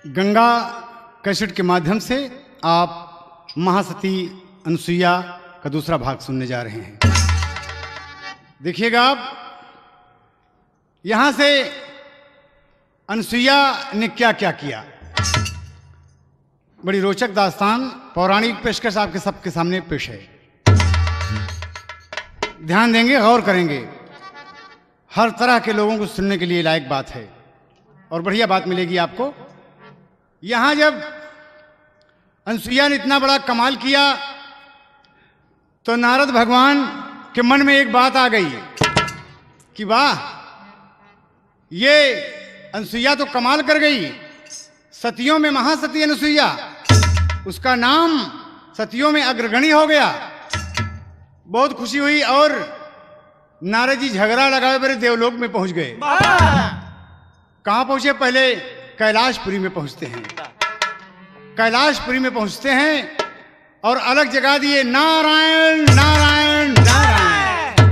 Ganga cassette के माध्यम से आप महासती अनुसुईया का दूसरा भाग सुनने जा रहे हैं। देखिएगा आप, यहां से अनुसुईया ने क्या क्या किया। बड़ी रोचक दास्तान पौराणिक पेशकश आपके सबके सामने पेश है। ध्यान देंगे, गौर करेंगे, हर तरह के लोगों को सुनने के लिए लायक बात है और बढ़िया बात मिलेगी आपको। यहां जब अनुसुईया ने इतना बड़ा कमाल किया तो नारद भगवान के मन में एक बात आ गई कि वाह, ये अनुसुईया तो कमाल कर गई, सतियों में महासती अनुसुईया, उसका नाम सतियों में अग्रगणी हो गया। बहुत खुशी हुई और नारद जी झगड़ा लगाए मेरे देवलोक में पहुंच गए। कहां पहुंचे? पहले कैलाशपुरी में पहुंचते हैं। कैलाशपुरी में पहुंचते हैं और अलग जगा दिए नारायण नारायण नारायण।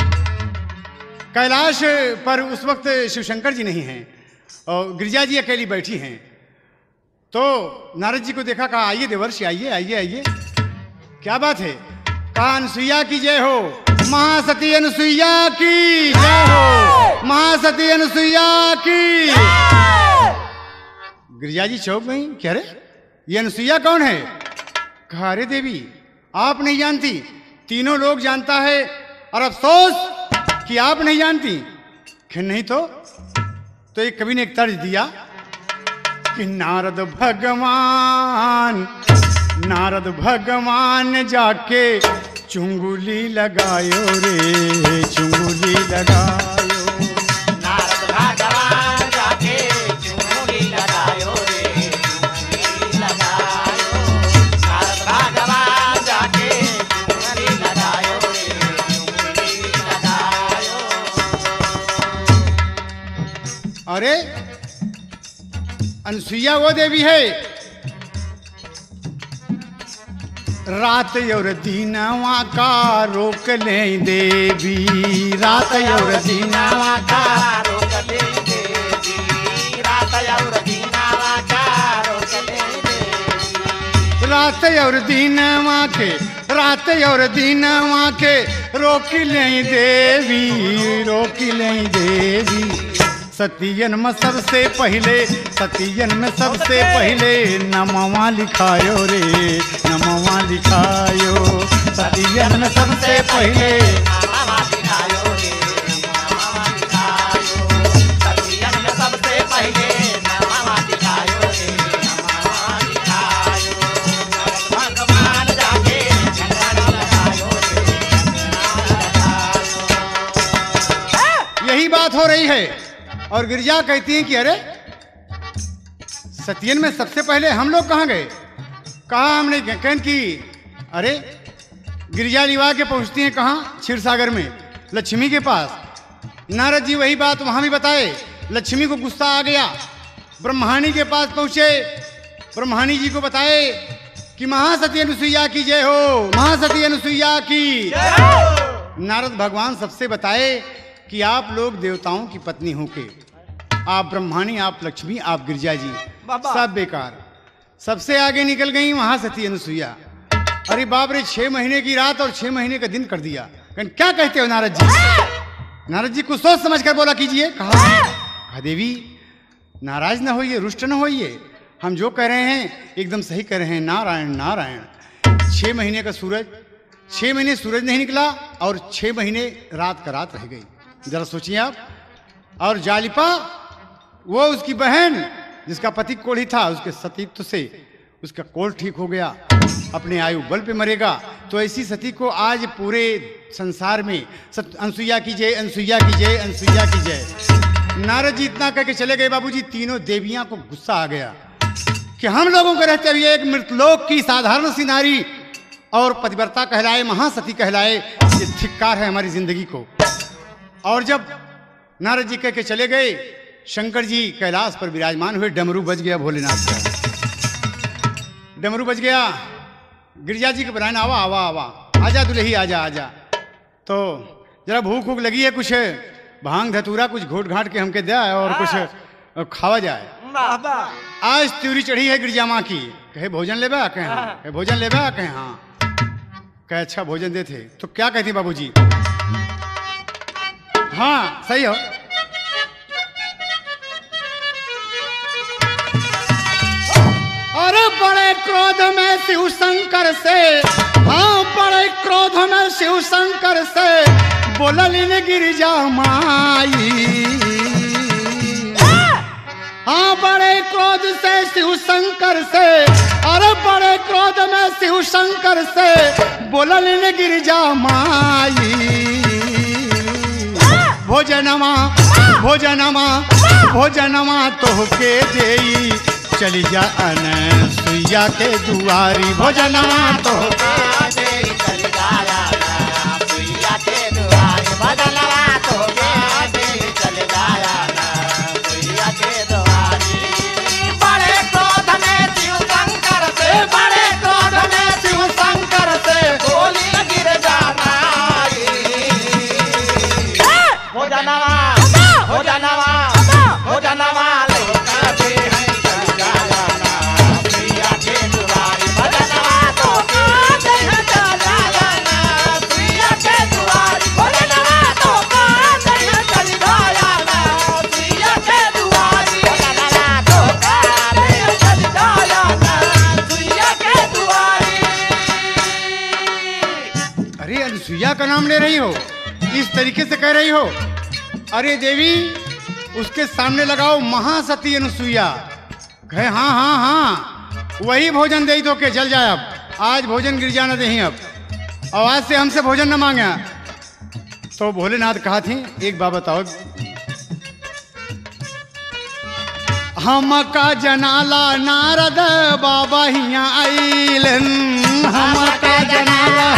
कैलाश पर उस वक्त शिवशंकर जी नहीं हैं और गिरिजा जी अकेली बैठी हैं। तो नारद जी को देखा, कहा आइए देवर्षि, आइए आइए आइए, क्या बात है? कहा अनुसुईया की जय हो, महासती अनुसुईया की जय हो, महासती अनुसुईया की। गिरिजा जी चौंक गई, क्या रे ये अनुसुईया कौन है? कहा अरे देवी, आप नहीं जानती, तीनों लोग जानता है और अफसोस कि आप नहीं जानती। कि नहीं तो एक कवि ने एक तर्ज दिया कि नारद भगवान जाके चुंगली लगायो रे, चुंगली लगायो। नारद भगवान जाके चुंगली लगायो रे, चुंगली लगायो। नारद भगवान जाके चुंगली लगायो रे, चुंगली लगायो। अरे अनुसुईया वो देवी है, रात और दीनवा का रोक ले देवी, रात और दीनवा का रोक ले देवी, रात और दीनवा का रोक ले देवी। रात और दीनवा के, रात और दीनवा के रोक ले देवी, रोक ले देवी। सतियन में सबसे पहले, सतियन में सबसे पहले नमवा लिखायो रे, नमवा लिखायो। सतियन में सबसे पहले नमवा लिखायो रे, नमवा लिखायो। सतियन में सबसे पहले नमवा लिखायो रे, नमवा लिखायो। भगवान जाके चंद्रा लगायो रे, चंद्रा लगायो। यही बात हो रही है। और गिरिजा कहती हैं कि अरे सतियन में सबसे पहले हम लोग कहाँ गए? कहा हमने कहन की। अरे गिरिजा लिवा के पहुंचती हैं कहाँ? क्षीरसागर में, लक्ष्मी के पास। नारद जी वही बात वहां भी बताए। लक्ष्मी को गुस्सा आ गया, ब्रह्माणी के पास पहुंचे, ब्रह्माणी जी को बताए कि महासती अनुसुईया की जय हो, महासती अनुसुईया की जय हो। नारद भगवान सबसे बताए कि आप लोग देवताओं की पत्नी होके, आप ब्रह्माणी, आप लक्ष्मी, आप गिरिजा जी, सब बेकार। सबसे आगे निकल गई महासती अनुसुईया। अरे बाप रे, 6 महीने की रात और 6 महीने का दिन कर दिया। क्या कहते हो नारद जी? नारद जी कुछ सोच समझ कर बोला कीजिए। कहा देवी नाराज ना होइए, रुष्ट ना होइए, हम जो कह रहे हैं एकदम सही कह रहे हैं। नारायण नारायण। 6 महीने का सूरज, 6 महीने सूरज नहीं निकला और 6 महीने रात का रात रह गई। जरा सोचिए आप। और जालिपा, वो उसकी बहन जिसका पति कोढ़ी था, उसके सतीत्व से उसका कोल ठीक हो गया, अपने आयु बल पे मरेगा। तो ऐसी सती को आज पूरे संसार में अनुसुईया की जय, अनुसुईया की जय, अनुसुईया की जय। नारद जी इतना कह के चले गए। बाबूजी, तीनों देवियां को गुस्सा आ गया कि हम लोगों को रहते हुए एक मृतलोक की साधारण सी नारी और पतिव्रता कहलाए, महासती कहलाए, ये धिक्कार है हमारी जिंदगी को। और जब नारद जी कह के चले गए, शंकर जी कैलाश पर विराजमान हुए। डमरू बज गया भोलेनाथ का, डमरू बज गया। गिरिजा जी के बनाए, आवा आवा आवा, आजा दुल्ही आजा आजा। तो जरा भूख भूख लगी है, कुछ भांग धतूरा कुछ घोट घाट के हमके दे और कुछ खावा जाए। आज त्यूरी चढ़ी है गिरजा माँ की, कहे भोजन ले बा, कहे हाँ, कहे भोजन ले बा, कहे हाँ, कहे अच्छा भोजन देते तो क्या कहती बाबूजी? हाँ सही हो। अरे बड़े क्रोध में शिव शंकर से, हाँ बड़े क्रोध में शिव शंकर से बोललिन गिरिजा माई। हाँ बड़े क्रोध से शिव शंकर से, अरे बड़े क्रोध में शिव शंकर से बोललिन गिरिजा माई। भोजनमा भोजनमा भोजनमा तोहके देई, चली जा अनसुईया के दुआरी। भोजनमा तोहके देई, चली जा अनसुईया के दुआरी। भोजनमा तोहके देई, चली जा अनसुईया के दुआरी। बड़े क्रोध में शिव शंकर से, बड़े क्रोध में शिव शंकर से बोली गिरजा माई। भोजनमा भोजनमा भोजनमा अनुसुईया का नाम ले रही हो, इस तरीके से कह रही हो? अरे देवी उसके सामने लगाओ महासती अनुसुईया। कहे हाँ हाँ हाँ वही भोजन दे तो के चल जाए। अब आज भोजन गिर जाना दे, अब आज से हमसे भोजन न मांगे। तो भोलेनाथ कहा थी एक बात बताओ, हम का जनाला नारद बाबा हिया आइलन। हम का जनाला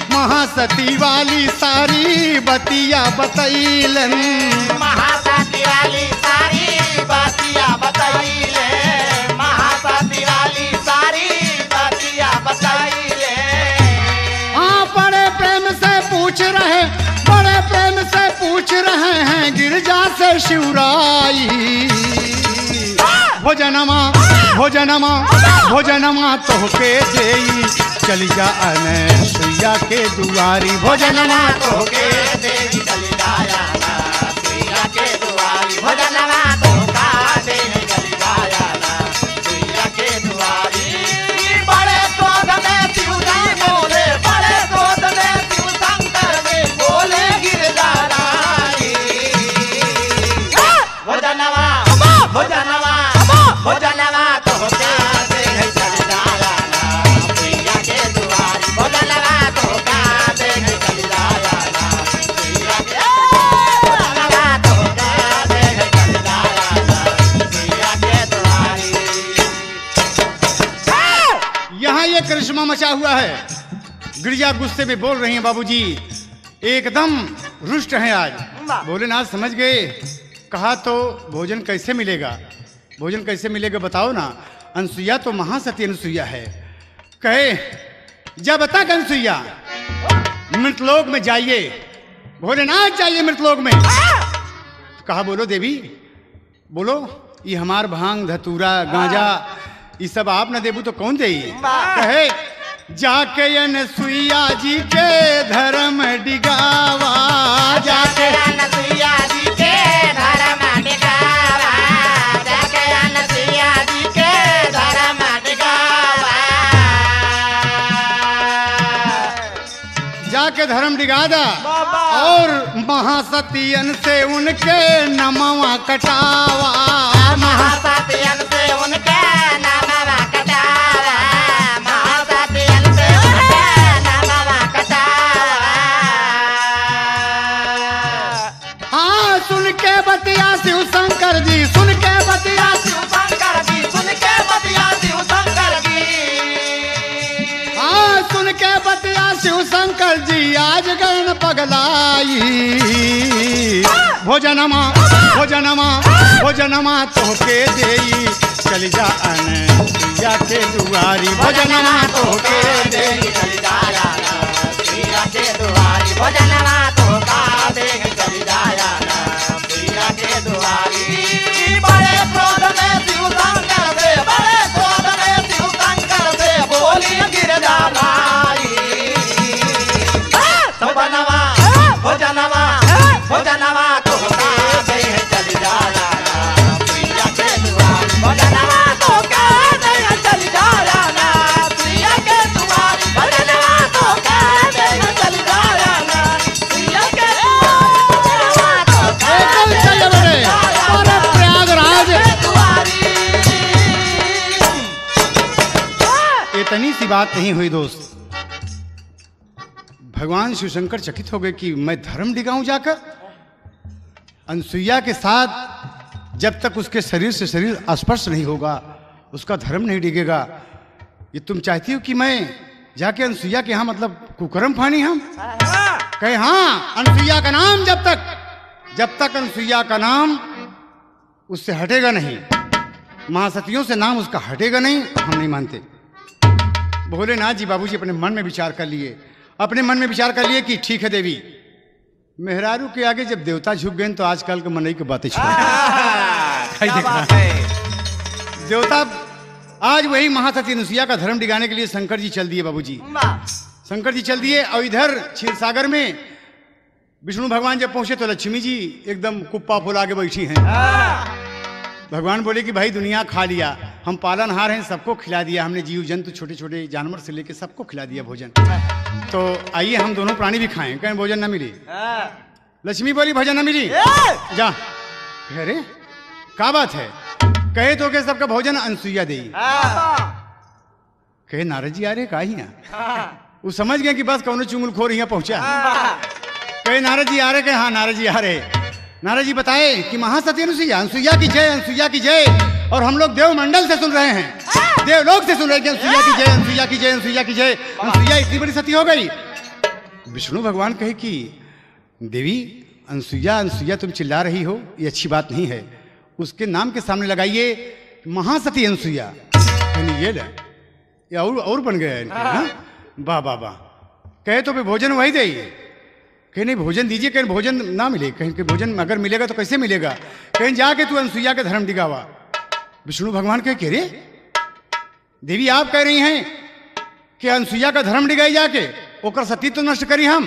महासती वाली सारी बतिया बतैलन। महासती वाली सारी बतिया बतैले, महासती वाली सारी बतिया बतैले। हाँ बड़े प्रेम से पूछ रहे, बड़े प्रेम से पूछ रहे हैं गिरजा से शिवराई। भोजनमा भोजनमा भोजनमा तोहके देई, चली जा अनसुईया के दुआरी। भोजनमा तोहके देई, चली जा अनसुईया के दुआरी। भोजनमा तोहका देई, चली जा अनसुईया के दुआरी। बड़े क्रोध में शिवजी बोले, बड़े क्रोध में शिव शंकर ने बोले गिरजा रानी। भोजनमा भोजनमा भोजनमा तोहके देई, चली जा अनसुईया के दुआरी। भोजनमा तोहका देई, चली जा अनसुईया के भोजनमा तोहका देई, चली जा अनसुईया के दुआरी। यहाँ ये करिश्मा मचा हुआ है। गिरजा गुस्से में बोल रही हैं बाबूजी, एकदम रुष्ट हैं आज। भोलेनाथ समझ गए, कहा तो भोजन कैसे मिलेगा, भोजन कैसे मिलेगा बताओ ना। अनुसुईया तो महासती अनुसुईया है। कहे जब तक अनुसुईया मृतलोक में जाइए, भोलेनाथ चाहिए मृतलोक में। कहा बोलो देवी बोलो, ये हमार भांग धतूरा गांजा ये सब आप न देबू तो कौन दे? कहे जाके अनुसुईया जी के धर्म डिगावा, जाके अनुसुईया जी के धर्म डिगावा, जाके अनुसुईया जी के धर्म डिगावा। जाके धर्म डिगादा और महासतियन से उनके नमवा कटावा। महासतियन से उनके नमवा कटावा, महासतियन से उनके नमवा कटावा। हाँ सुन के बतिया शिव शंकर जी, सुन के बतिया शिव शंकर जी, सुन के बतिया शिव शंकर जी। हाँ सुन के बतिया शिव शंकर जी आज गए पगलाई। भोजनमा भोजनमा भोजनमा तोहके देई, चल जा अनसुईया के दुआरी भोजनमा तोहके देई चली जाया सुइया के दुआरी भोजनवा तो का देंगे चली जाया सुइया के दुआरी बड़े क्रोध में शिव शंकर से बड़े क्रोध में शिव शंकर से बोली गिरजा भाई भोजनवा भोजनवा भोजनवा तो का देंगे चली जाया सुइया के दुआरी भोजनवा तो का देंगे चली जाया सुइया के दुआरी भोजनवा तो का देंगे चली जाया सुइया के एकदम चल बड़े अरे प्रयागराज इतनी सी बात नहीं हुई दोस्त। भगवान शिव शंकर चकित हो गए कि मैं धर्म डिगाऊं जाकर। अनसुईया के साथ जब तक उसके शरीर से शरीर स्पर्श नहीं होगा उसका धर्म नहीं डिगेगा। ये तुम चाहती हो कि मैं जाके अनसुईया के यहाँ मतलब कुकर्म फानी हम कहे? हाँ, अनसुईया का नाम जब तक अनसुईया का नाम उससे हटेगा नहीं, महासतियों से नाम उसका हटेगा नहीं, हम नहीं मानते। भोलेनाथ जी बाबूजी अपने मन में विचार कर लिए कि ठीक है देवी, मेहरारू के आगे जब देवता झुक गए तो आजकल के मनई की बातें देवता आज वही महासती अनसुईया का धर्म डिगाने के लिए शंकर जी चल दिए बाबूजी। शंकर जी चल दिए और इधर क्षीरसागर में विष्णु भगवान जब पहुंचे तो लक्ष्मी जी एकदम कुप्पा फुला के बैठी हैं। भगवान बोले कि भाई दुनिया खा लिया, हम पालनहार हैं, सबको खिला दिया हमने, जीव जंतु छोटे छोटे जानवर से लेके सबको खिला दिया भोजन, तो आइए हम दोनों प्राणी भी खाएं। कहीं भोजन न मिली, लक्ष्मी बोली भोजन न मिली, जा। अरे क्या बात है? कहे तो के सबका भोजन अनसुईया दे। कहे नारद जी आ रहे का ही वो समझ गए कि बस कौन चुंगलखोर यहाँ पहुंचा। कहे नारद जी आ रहे? कहे हाँ नारद जी आ रहे। नारद जी बताए कि महासती अनसुईया, अनसुईया की जय, अनसुईया की जय। और हम लोग देवमंडल से सुन रहे हैं, देवलोक से सुन रहे हैं कि अनसुईया की जय, अनसुईया की जय, अनसुईया की जय। अनसुईया इतनी बड़ी सती हो गई। विष्णु भगवान कहे कि देवी अनसुईया अनसुईया तुम चिल्ला रही हो, ये अच्छी बात नहीं है, उसके नाम के सामने लगाइए महासती अनसुईया। ये ले, ये और बन गया। वाह वाह वाह। कहे तो भोजन वही दे। कहीं नहीं भोजन दीजिए, कहीं भोजन ना मिले, कहीं के भोजन अगर मिलेगा तो कैसे मिलेगा? कहीं जाके तू अनसुईया के धर्म दिखावा। विष्णु भगवान कहे रे देवी आप कह रही हैं कि अनसुईया का धर्म डिगाई जाके ओकर सती तो नष्ट करी हम?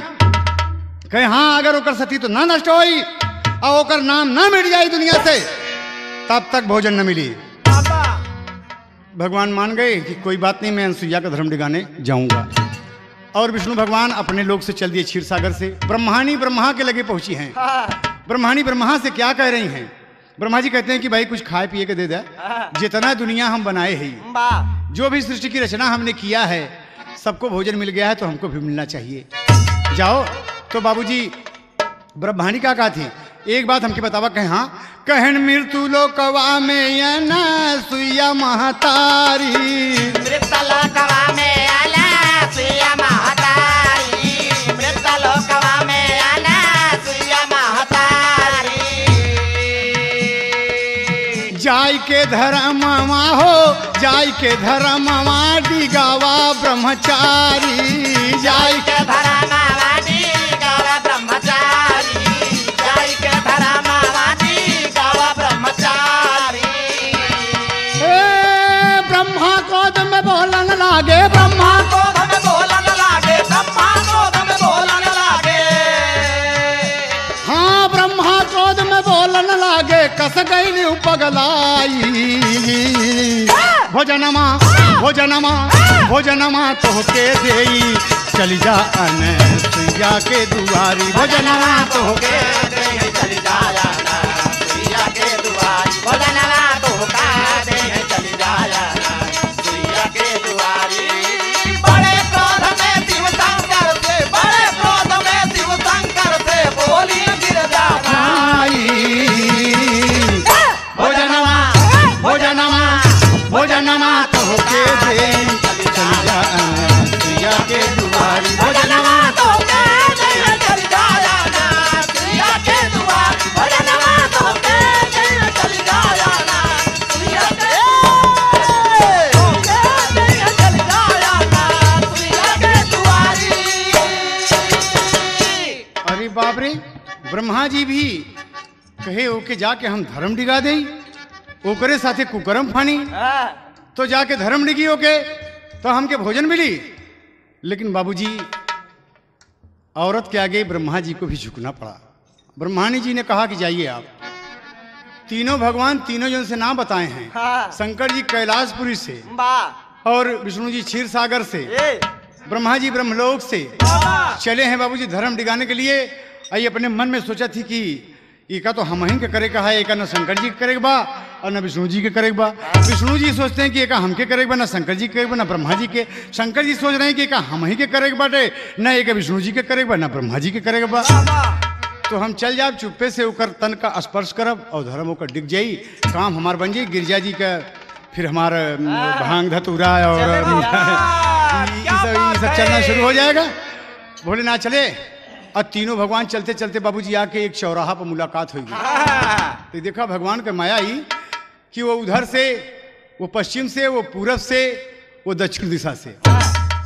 कहे हाँ, अगर ओकर सती तो ना नष्ट होई और ओकर नाम ना मिट जाए दुनिया से तब तक भोजन न मिली। भगवान मान गए कि कोई बात नहीं, मैं अनसुईया का धर्म डिगाने जाऊंगा। और विष्णु भगवान अपने लोक से चल दिए क्षीरसागर से। ब्रह्मानी ब्रह्मा के लगे पहुंची हैं। ब्रह्मानी ब्रह्मा से क्या कह रही हैं? ब्रह्मा जी कहते हैं कि भाई कुछ खाए पिए के दे दे, जितना दुनिया हम बनाए हैं, जो भी सृष्टि की रचना हमने किया है, सबको भोजन मिल गया है तो हमको भी मिलना चाहिए। जाओ। तो बाबूजी ब्रह्मानी क्या कहा थी? एक बात हमके बतावा। कहे हाँ, कहन मृत्यु लोकवा में अनसुईया महतारी, मृत्यु लोकवा में अनसुईया महतारी, मृत्यु लोकवा में अनसुईया महतारी। जाय के धर्मवा हो, जाय के धर्मवा डिगावा ब्रह्मचारी, जाय के धर्मवा डिगावा ब्रह्मचारी, जाय के धर्मवा डिगावा ब्रह्मचारी। ब्रह्मा क्रोध में बोलन लागे, ब्रह्मा क्रोध में बोलन लागे, ब्रह्मा क्रोध में बोलन लागे। हाँ, ब्रह्मा क्रोध में बोलन लागे, कस गई पगलाई। भोजनमा भोजनमा भोजनमा तोहके देई, चली जा अनसुईया के दुआरी। भोजनमा तोहके देई, चली जाया सुइया के दुआरी। भोजनमा तोहका देई, चली जाया सुइया के दुआरी। बड़े क्रोध में शिव शंकर से, बड़े क्रोध में शिव शंकर से बोली गिरजा भाई। भोजनमा भोजनमा भोजनमा तोहके देई, चली जा अनसुईया के दुआरी। भोजनमा तोहके देई, चली जाया सुइया के दुआरी। भोजनमा तोहके देई, चली जाया सुइया के बाप रे, ब्रह्मा जी भी कहे ओके जाके हम धर्म डिगा दें, ओकरे साथे कुकर्म फानी तो जाके धर्म डिगी ओके तो हमके भोजन मिली। लेकिन बाबूजी औरत के आगे ब्रह्मा जी को भी झुकना पड़ा। ब्रह्मानी जी ने कहा कि जाइए आप, तीनों भगवान तीनों जन से नाम बताए हैं। शंकर जी कैलाशपुरी से और विष्णु जी क्षीर सागर से, ब्रह्मा जी ब्रह्मलोक से चले हैं बाबूजी धर्म डिगाने के लिए। आई अपने मन में सोचा थी कि एका तो हम ही के करे का है, एका न शंकर जी के करे बा और न विष्णु जी के करे बा। विष्णु जी सोचते हैं कि एका हमके करे बा, न शंकर जी के, न ब्रह्मा जी के। शंकर जी सोच रहे हैं कि एका हम ही के करे बाटे, न एक विष्णु जी के करे बा, न ब्रह्मा जी के करे बा। तो हम चल जाब चुप्पे से ओकर तन का स्पर्श करब और धर्म ओकर डिग जाई, काम हमार बन जाई। गिरजा जी का फिर हमार भांग धतूरा और सब चलना शुरू हो जाएगा। भोलेनाथ चले और तीनों भगवान चलते चलते बाबूजी आके एक चौराहा पर मुलाकात हुई। तो देखा भगवान का माया ही कि वो उधर से, वो पश्चिम से, वो पूरब से, वो दक्षिण दिशा से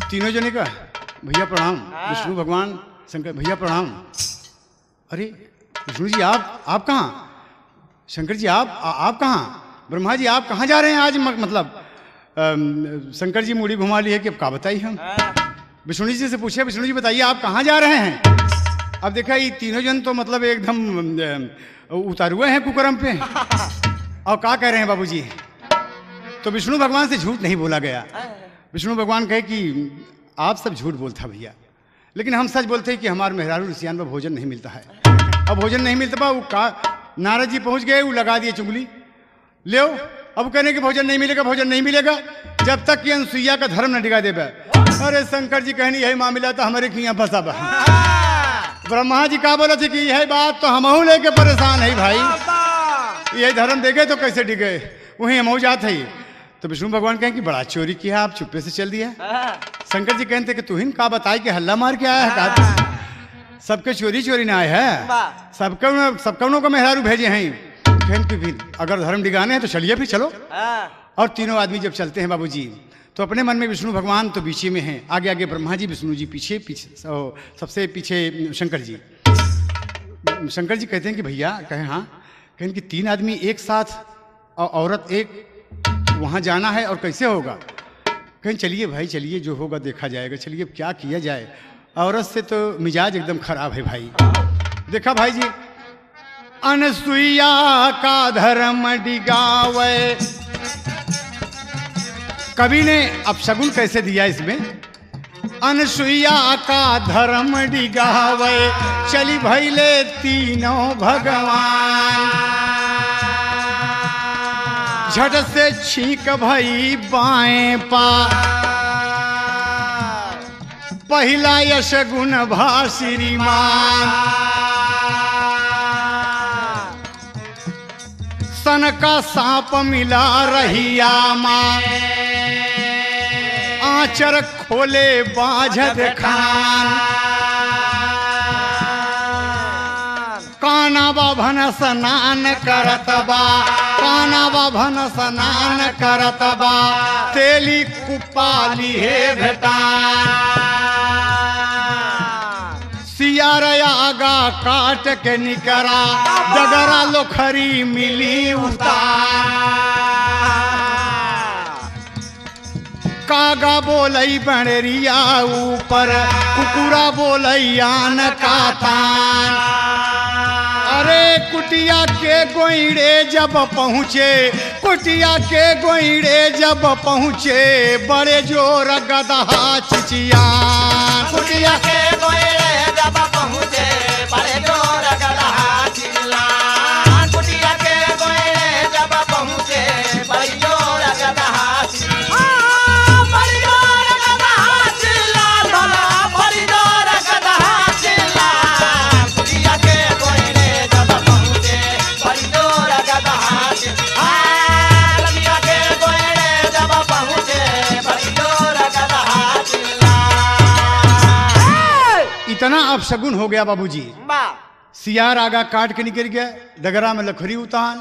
तीनों जने का भैया प्रणाम। विष्णु भगवान शंकर भैया प्रणाम। अरे विष्णु जी आप कहाँ? शंकर जी आप कहाँ? ब्रह्मा जी आप कहाँ जा रहे हैं आज? मतलब शंकर जी मुड़ी घुमा ली है कि अब का बताइए हम। विष्णु जी से पूछे, विष्णु जी बताइए आप कहाँ जा रहे हैं? अब देखा ये तीनों जन तो मतलब एकदम उतार हुए हैं कुकर्म पे। और क्या कह रहे हैं बाबूजी? तो विष्णु भगवान से झूठ नहीं बोला गया। विष्णु भगवान कहे कि आप सब झूठ बोलता भैया, लेकिन हम सच बोलते हैं कि हमारे मेहरारू ऋषियान में भोजन नहीं मिलता है। अब भोजन नहीं मिलता बा, वो का नारद जी पहुंच गए, वो लगा दिए चुगली, ले अब कहने कि भोजन नहीं मिलेगा, भोजन नहीं मिलेगा जब तक कि अनसुईया का धर्म न डिगा देगा। अरे शंकर जी कहनी यही मामला तो हमारे यहाँ फंसा बा। ब्रह्मा जी का बोला थे कि यही बात तो हमहू लेके परेशान है भाई, यही धर्म देगे तो कैसे डिगे, वहीं हमहू जाते ही। तो विष्णु भगवान कहें कि बड़ा चोरी किया, आप चुप्पे से चल दिया। शंकर जी कहते कि तू ही का बताई कि हल्ला मार के आया है का? सबके चोरी ना आए है, सबको को मेहरारू भेजे हैं। भी अगर धर्म डिगाने हैं तो चलिए फिर चलो। और तीनों आदमी जब चलते हैं बाबूजी तो अपने मन में विष्णु भगवान तो पीछे में हैं, आगे आगे ब्रह्मा जी विष्णु जी पीछे सबसे पीछे शंकर जी। शंकर जी कहते हैं कि भैया कहें हाँ, कहें कि तीन आदमी एक साथ और औरत एक, वहाँ जाना है और कैसे होगा? कहें चलिए भाई चलिए, जो होगा देखा जाएगा, चलिए क्या किया जाए। औरत से तो मिजाज एकदम खराब है भाई। देखा भाई जी, अनसुईया का धर्म डिगावे, कवि ने अपशगुन कैसे दिया इसमें? अनसुईया का धर्म डिगावे, चली भैले तीनों भगवान, झट से छीक भई बाएं पा, पहला यश गुण भा श्रीमान, सन का सांप मिला रहिया माँ, आचर खोले बाझद खान, काना बाभन स्नान करत बा, काना बाभन स्नान करत बा, तेली कुपाली हे भेटान, सियार आगा काट के निकरा, डगरा लोखरी मिली उतार, कागा बोलई बणरिया ऊपर, कुकुरा बोलई आन का तान। अरे कुटिया के गोइड़े जब पहुँचे, कुटिया के गोइड़े जब पहुँचे, बड़े जोर गदहा चिचियान, कुटिया के गोइड़े जब पहुँचे, बड़े जोर गदहा चिल्लान, कुटिया के गोइड़े जब पहुँचे, बड़े जोर गदहा चिल्लान, बड़े जोर गदहा चिल्लान, भला बड़े जोर गदहा चिल्लान, कुटिया के गोइड़े जब पहुँचे, बड़े जोर गदहा चिल्लान, लमिया के गोइड़े जब पहुँचे, बड़े जोर गदहा चिल्लान। इतना अपशगुन हो गया बाबूजी। सियार आगा काट के निकल गया, डगरा में लखरी उतान,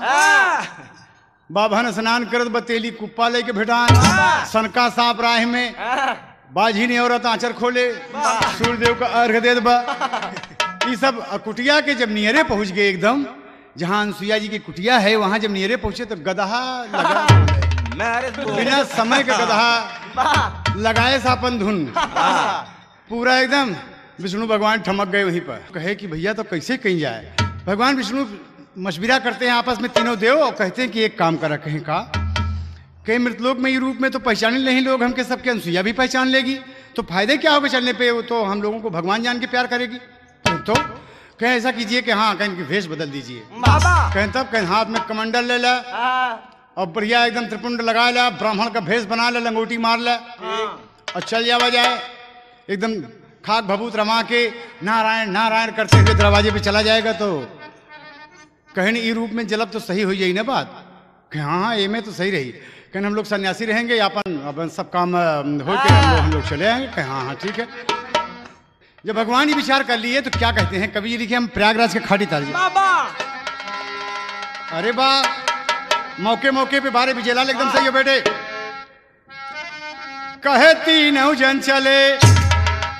बाभन स्नान करत बतेली कुप्पा लेके भेटान, सनका सांप राह में, बाझी ने औरत आंचर खोले, सूर्यदेव का अर्घ दे बा। ये सब कुटिया के जब नियरे पहुंच गए एकदम, जहां अनसुईया जी की कुटिया है, वहां जब नियरे पहुंचे तो गदहा लगा बिना समय के गदहा लगाए सापन धुन पूरा एकदम। विष्णु भगवान ठमक गए वहीं पर, कहे कि भैया तो कैसे कहीं जाए। भगवान विष्णु मशविरा करते हैं आपस में तीनों देव और कहते हैं कि एक काम करा, कहीं का कहीं मृतलोक में ये रूप में तो पहचाने नहीं लोग हमके, सबके अनसुईया भी पहचान लेगी तो फायदे क्या होगा चलने पे, वो तो हम लोगों को भगवान जान के प्यार करेगी। तो कहें ऐसा कीजिए कि हाँ कहीं की भेष बदल दीजिए। कहें तब कहीं हाथ में कमंडल ले ला और बढ़िया एकदम त्रिपुंड लगा ला, ब्राह्मण का भेष बना ले, लंगोटी मार ले और चल जावा जाए एकदम खाक भभूत रमा के नारायण नारायण करते हुए दरवाजे पे चला जाएगा। तो कहें ई रूप में जलब तो सही हो जाई ना बात। कहें हाँ ये में तो सही रही। कहें हम लोग सन्यासी रहेंगे, अपन सब काम हो के हम लोग चले आएंगे। कहें हाँ हाँ ठीक है। जब भगवान ये विचार कर लिए तो क्या कहते हैं कवि जी लिखे, हम प्रयागराज के खाड़ी तार अरे बा मौके मौके पे बारे बिजेलाल एकदम सही है बेटे। कहे तीनों जन चले,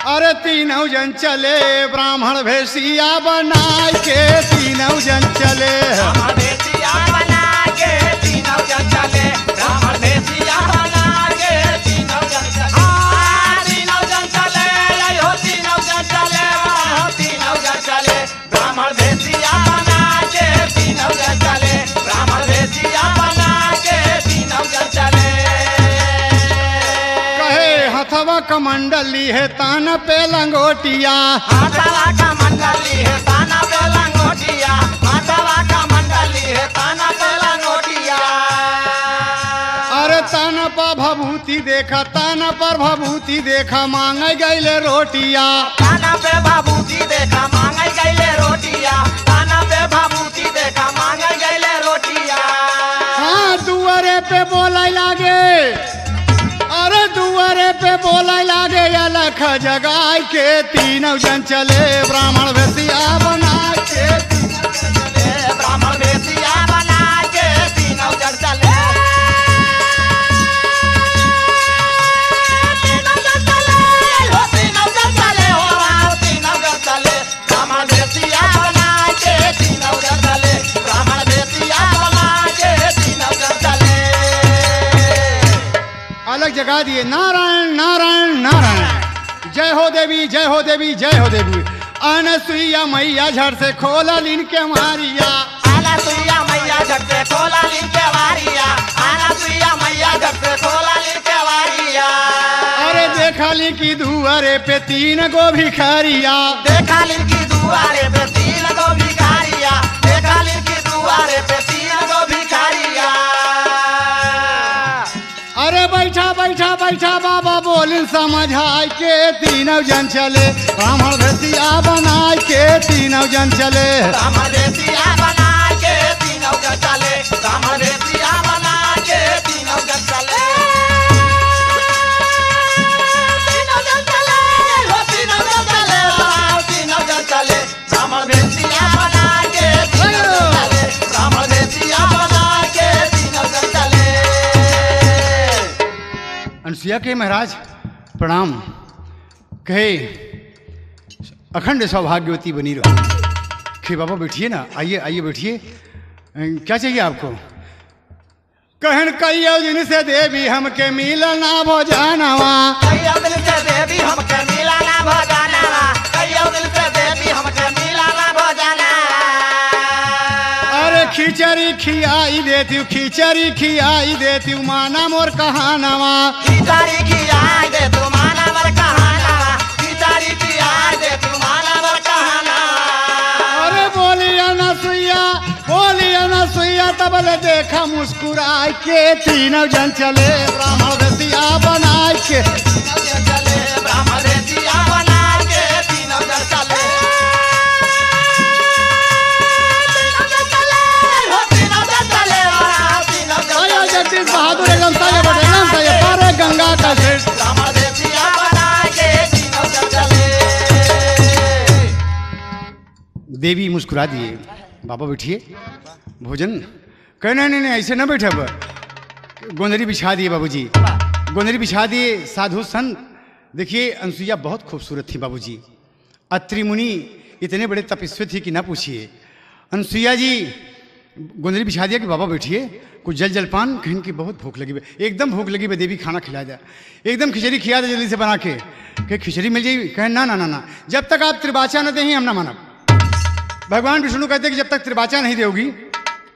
अरे तीनों जन चले, ब्राह्मण भेषिया बनाए के तीनों जन चले। ब्राह्मण भेषिया बना के तीनों जन चले, ब्राह्मण भेषिया बना के तीनों जन चले। तीनों जन चले, हो तीनों जन चले, हो तीनों जन चले, ब्राह्मण भेषिया बना के तीनों जन चले, ब्राह्मण भेषिया बना के तीनों जन चले। हथवा कमंडली है तान पे लंगोटिया, हथवा कमंडली है ताना पे लंगोटिया, हथवा कमंडली है ताना पे लंगोटिया। अरे तान पर भभूति देखा, तान पर भभूति देखा, मांगे गईले रोटिया। ताना पे भभूति देखा मांगे गईले रोटिया, ताना पे भभूति देखा मांगे गईले रोटिया। हाँ दुआरे पे बोले लागे, अरे दुआरे पे बोले लागे, अलख जगाए के तीनों जन चले, ब्राह्मण भेषिया बना के ब्राह्मण भेषिया बना के तीनों जन चले। तीनों जन चले, हो तीनों जन चले, हो तीनों जन चले, ब्राह्मण भेषिया बना के तीनों जन चले, ब्राह्मण भेषिया बना के तीनों जन चले। अलग जगा दिए, नारायण नारायण नारायण, जय हो देवी जय हो देवी जय हो देवी। अनसुईया मैया झट से खोला लीन के मारिया, अनसुईया मैया झट से खोला लीन के वारिया, अनसुईया मैया झट से खोला लीन के वारिया। अरे देखा ली की दुआरे पे तीन गो भिखारिया, देखा लीन की दुआरे पे तीन गो भिखारिया, देखा लीन की दुआरे पे तीन गो भिखारिया। अरे बैठा बैठा बैठा बाबा बोलिन समझाए के तीनों जन चले, ब्राह्मण भेषिया बनाए के तीनों जन चले। ब्राह्मण भेषिया बना के तीनों जन चले, ब्राह्मण भेषिया बना के तीनों जन चले। तीनों जन चले, हो तीनों जन चले, हो तीनों जन चले, ब्राह्मण भेषिया बना के तीनों जन चले, ब्राह्मण भेषिया बना के तीनों जन चले। अनसुईया के महाराज प्रणाम। कहे अखंड सौभाग्यवती बनी रहो। खे बाबा बैठिए ना, आइए आइए बैठिए, क्या चाहिए आपको। कहन कईयो दिन से देवी हमके मिलना भोजनवा, कईयो दिन से देवी हमके मिलना भोजनवा, कईयो दिन से देवी हमके मिलना भोजनवा। अरे खिचड़ी खियाई देती, खिचड़ी खियाई देती, माना मोर कहानवा। खिचड़ी खियाई दे तू माना मोर कहानवा, खिचड़ी खियाई दे तू माना मोर कहानवा। अरे बोलिया अनसुईया, बोलिया अनसुईया, तबले देखा मुस्कुराए के तीनों जन चले, ब्राह्मण भेषिया बनाए के तीनों जन चले, ब्राह्मण भेषिया बना के तीनों जन चले। तीनों जन चले, हो तीनों जन चले, हो तीनों जन आया चले। जगदीश बहादुर एकदम सही है बेटे, एकदम सही है, पारे गंगा का सेठ। ब्राह्मण भेषिया बना के तीनों जन चले। देवी मुस्कुरा दिए, बाबा बैठिए भोजन। कहने नहीं नहीं ऐसे ना बैठे, अब गोंदरी बिछा दिए बाबूजी, गोंदरी बिछा दिए। साधु संत देखिए अनसुईया बहुत खूबसूरत थी बाबूजी। अत्रि मुनि इतने बड़े तपस्वी थी कि ना पूछिए। अनसुईया जी गोंदली बिछा दिया कि बाबा बैठिए, कुछ जल जलपान, कहीं की बहुत भूख लगी, एकदम भूख लगी, देवी खाना खिला दे, एकदम खिचड़ी खिला दे जल्दी से बना के, कहे खिचड़ी मिल जाएगी, कहे ना ना ना ना, जब तक आप त्रिबाचा न दें हम ना मानब। भगवान विष्णु कहते कि जब तक त्रिबाचा नहीं दोगी।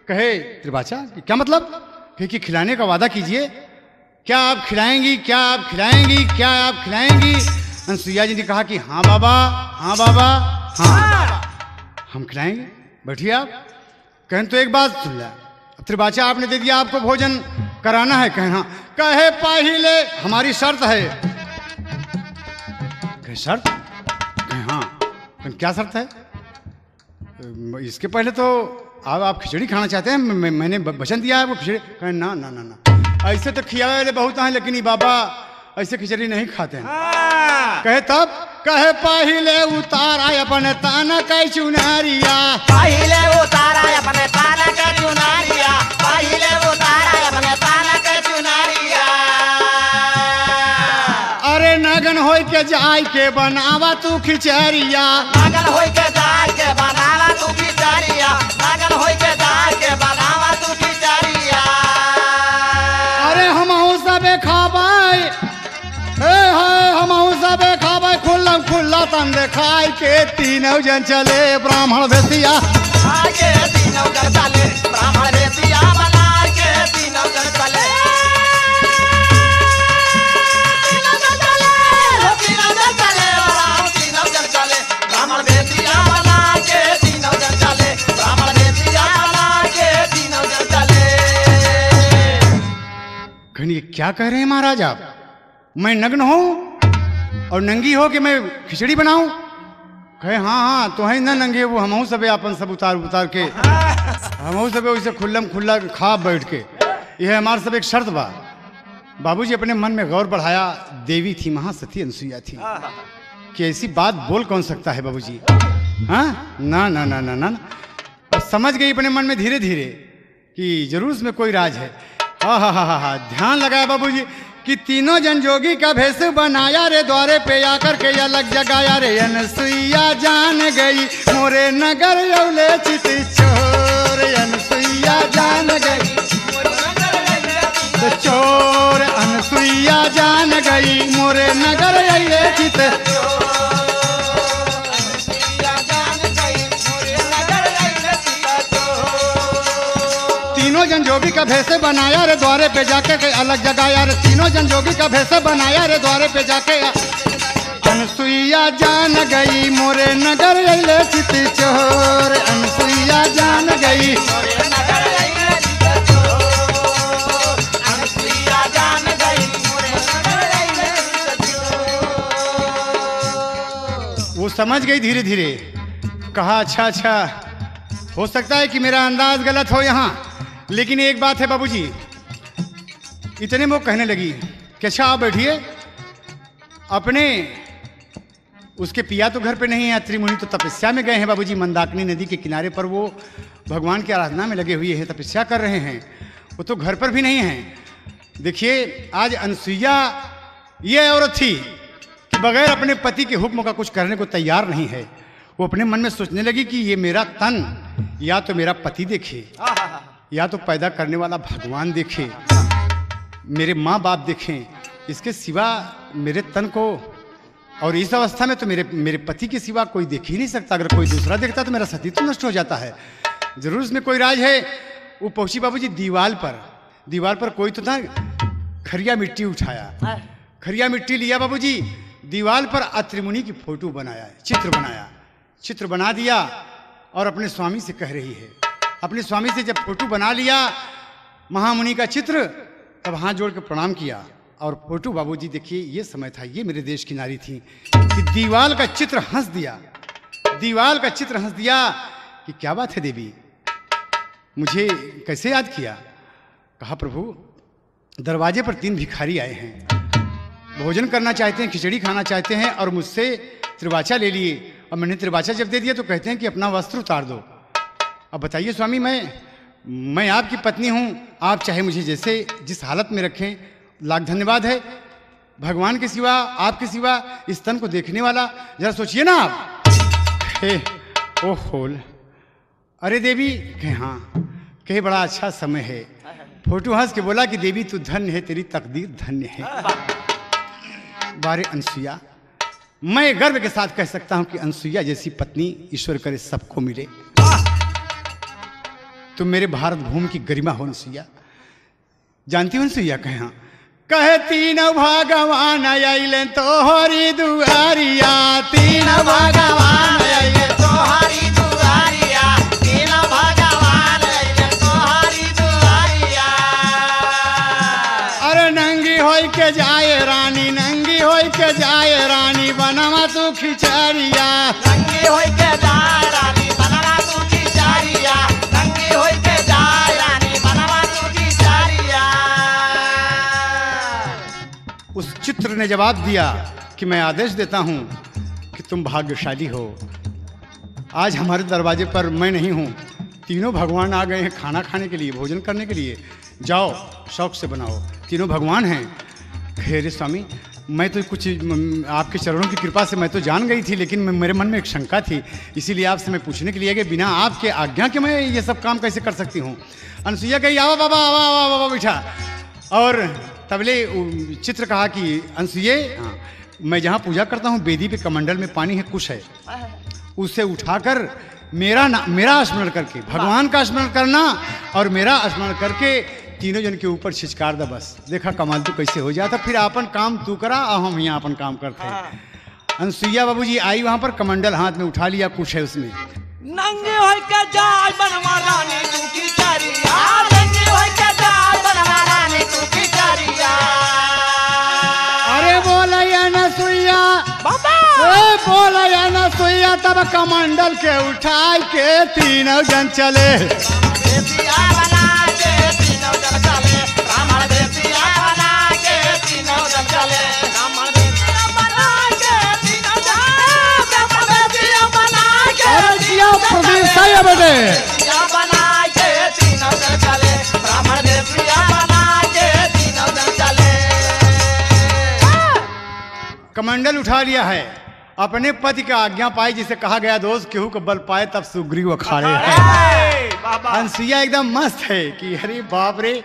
कहे त्रिबाचा क्या मतलब? कहे कि खिलाने का वादा कीजिए, क्या आप खिलाएंगी, क्या आप खिलाएंगी, क्या आप खिलाएंगी? अनसुईया जी ने कहा कि हाँ बाबा, हाँ बाबा, हाँ हम खिलाएंगे, बैठिए आप। कहें तो एक बात सुन लिया, त्रिबाचा आपने दे दिया, आपको भोजन कराना है? कहें हाँ। कहे पहले हमारी शर्त है। कहे शर्त? कहे हाँ। कहें क्या शर्त है? इसके पहले तो आप खिचड़ी खाना चाहते हैं, मैंने वचन दिया है वो खिचड़ी। कहें ना ना ना ना, ऐसे तो खियावे बहुत हैं लेकिन ये बाबा ऐसे खिचड़ी नहीं खाते हैं। कहे तब? कहे पहले उतारा अपने ताना का चुनारिया, पहले उतारा अपने ताना का चुनारिया, पहले उतारा अपने ताना का चुनारिया। अरे नगन होय के जाय के बनावा तू खिचड़िया, नगन होय के जाय के बनावा तू खिचड़िया, नगन होय के जाय के बनावा तू खिचड़िया। अरे हमहू सबे खाबाई, हमहू सबे खाबाई, खुल्ला खुल्ला तन खाए के तीनों जन चले ब्राह्मण भेसिया, आगे तीनों जन चले ब्राह्मण भेसिया, बना के तीनों जन चले, तीनों जन चले, तीनों जन चले, तीनों जन चले ब्राह्मण भेसिया, बना के तीनों जन चले, ब्राह्मण भेसिया, बना के तीनों जन चले। कहनी क्या कह रहे हैं महाराज आप? मैं नग्न हूं और नंगी हो कि मैं खिचड़ी बनाऊं? कहे हाँ हाँ तो है ना नंगे, वो हमहू सबे अपन सब उतार उतार के हमहू सबे वैसे खुल्लम खुल्ला खा बैठ के, यह हमार सब एक शर्त बा। बाबूजी अपने मन में गौर बढ़ाया, देवी थी, महासती अनसुईया थी, कि ऐसी बात बोल कौन सकता है बाबूजी? हाँ ना ना ना ना ना, और समझ गई अपने मन में धीरे धीरे कि जरूर उसमें कोई राज है। हाँ हाँ हाँ हाँ, ध्यान लगाया बाबूजी कि तीनों जन जोगी का भेष बनाया रे, द्वारे पे आकर के अलग जगाया रे। अनसुईया जान गई मोरे नगर यौले चित चोर, अनसुईया जान गई तो चोर, अनसुईया जान गई मोरे नगर यौले चित। तीनों जन जोगी का भेष बनाया रे, द्वारे पे जाके के अलग जगाया रे। तीनों जन जोगी का भेष बनाया रे, द्वारे पे जाके अनसुईया जान गई मोरे नगर अइले चित चोर, अनसुईया जान गई मोरे नगर अइले चित चोर, अनसुईया जान गई मोरे नगर अइले चित चोर। वो समझ गई धीरे धीरे, कहा अच्छा अच्छा हो सकता है कि मेरा अंदाज गलत हो यहाँ, लेकिन एक बात है बाबूजी। इतने में वो कहने लगी कि अच्छा आप बैठिए, अपने उसके पिया तो घर पे नहीं है, त्रिमुनि तो तपस्या में गए हैं बाबूजी, मंदाकिनी नदी के किनारे पर वो भगवान की आराधना में लगे हुए हैं, तपस्या कर रहे हैं, वो तो घर पर भी नहीं हैं। देखिए आज अनसुईया ये औरत थी कि बगैर अपने पति के हुक्म का कुछ करने को तैयार नहीं है। वो अपने मन में सोचने लगी कि ये मेरा तन या तो मेरा पति देखे, या तो पैदा करने वाला भगवान देखे, मेरे माँ बाप देखें, इसके सिवा मेरे तन को, और इस अवस्था में तो मेरे पति के सिवा कोई देख ही नहीं सकता। अगर कोई दूसरा देखता तो मेरा सतीत्व नष्ट हो जाता है, जरूर इसमें कोई राज है। वो पहुंची बाबूजी दीवार पर कोई तो था, खरिया मिट्टी उठाया, खरिया मिट्टी लिया बाबूजी, दीवार पर अत्रिमुनि की फोटो बनाया, चित्र बना दिया और अपने स्वामी से कह रही है। अपने स्वामी से जब फोटो बना लिया महामुनि का चित्र, तब हाथ जोड़ के प्रणाम किया और फोटो बाबूजी देखिए ये समय था, ये मेरे देश की नारी थी कि दीवार का चित्र हंस दिया कि क्या बात है देवी, मुझे कैसे याद किया? कहा प्रभु दरवाजे पर 3 भिखारी आए हैं, भोजन करना चाहते हैं, खिचड़ी खाना चाहते हैं और मुझसे त्रिबाचा ले लिए, और मैंने त्रिबाचा जब दे दिया तो कहते हैं कि अपना वस्त्र उतार दो। अब बताइए स्वामी, मैं आपकी पत्नी हूँ, आप चाहे मुझे जिस हालत में रखें, लाख धन्यवाद है। भगवान के सिवा, आपके सिवा इस तन को देखने वाला, जरा सोचिए ना आप। ओहो, अरे देवी, कहे हाँ, कहे बड़ा अच्छा समय है। फोटो हंस के बोला कि देवी तू धन्य है, तेरी तकदीर धन्य है। बारे अनसुईया, मैं गर्व के साथ कह सकता हूं कि अनसुईया जैसी पत्नी ईश्वर करे सबको मिले। तुम मेरे भारत भूमि की गरिमा हो अनसुईया। जानती हो अनसुईया, कहे हाँ, कहे तीनों भगवान आइले तोहरी दुआरिया, तीनों भगवान आइले तोहरी दुआरिया, तीनों भगवान आइले तोहरी दुआरिया। अरे नंगी होई के जाए रानी, नंगी होई के जाए रानी, बनवा तू खिचड़िया, नंगी होई के जाए रानी, बनवा तू खिचड़िया, नंगी होई के जाए रानी, बनवा तू खिचड़िया। उस चित्र ने जवाब दिया कि मैं आदेश देता हूं कि तुम भाग्यशाली हो। आज हमारे दरवाजे पर मैं नहीं हूं, तीनों भगवान आ गए हैं खाना खाने के लिए, भोजन करने के लिए। जाओ शौक से बनाओ, तीनों भगवान हैं। खैर स्वामी, मैं तो कुछ आपके चरणों की कृपा से मैं तो जान गई थी, लेकिन मेरे मन में एक शंका थी, इसीलिए आपसे मैं पूछने के लिए कि बिना आपके आज्ञा के मैं ये सब काम कैसे कर सकती हूँ। अनसुईया कही आवा बाबा, आवा आवा बाबा बैठा। और तबले चित्र कहा कि अनसुईये, मैं जहाँ पूजा करता हूँ वेदी पे कमंडल में पानी है, कुछ है, उसे उठाकर मेरा स्मरण करके भगवान का स्मरण करना और मेरा स्मरण करके तीनों जन के ऊपर छिचकार दा। बस देखा कमाल तू कैसे हो जाता, फिर अपन काम तू करा और हम यहाँ अपन काम करते हैं। अनसुईया बाबूजी आई वहां पर, कमंडल हाथ में उठा लिया, कुछ है उसमें। नंगे होई के जाए बनवा रानी तू खिचड़िया, नंगे होई के जाए बनवा रानी तू खिचड़िया। अरे बोला या ना सुइया बाबा, बोला या ना सुइया, तब कमंडल के उठाई के तीनों जन चले। देसिया बना के तीनों जन चले, ब्राह्मण देसिया बना के तीनों जन चले, ब्राह्मण देसिया बना के तीनों जन, ब्राह्मण देसिया बना के अरे जिया प्रदेश है बेटे, देसिया बना के तीनों जन चले, ब्राह्मण देसिया बना के तीनों जन चले। कमंडल उठा लिया है, अपने पति का आज्ञा पाई, जिसे कहा गया दोस्त केहू को बल पाए तब सुग्रीव अखाड़े है। अनसुईया एकदम मस्त है कि अरे बाप रे,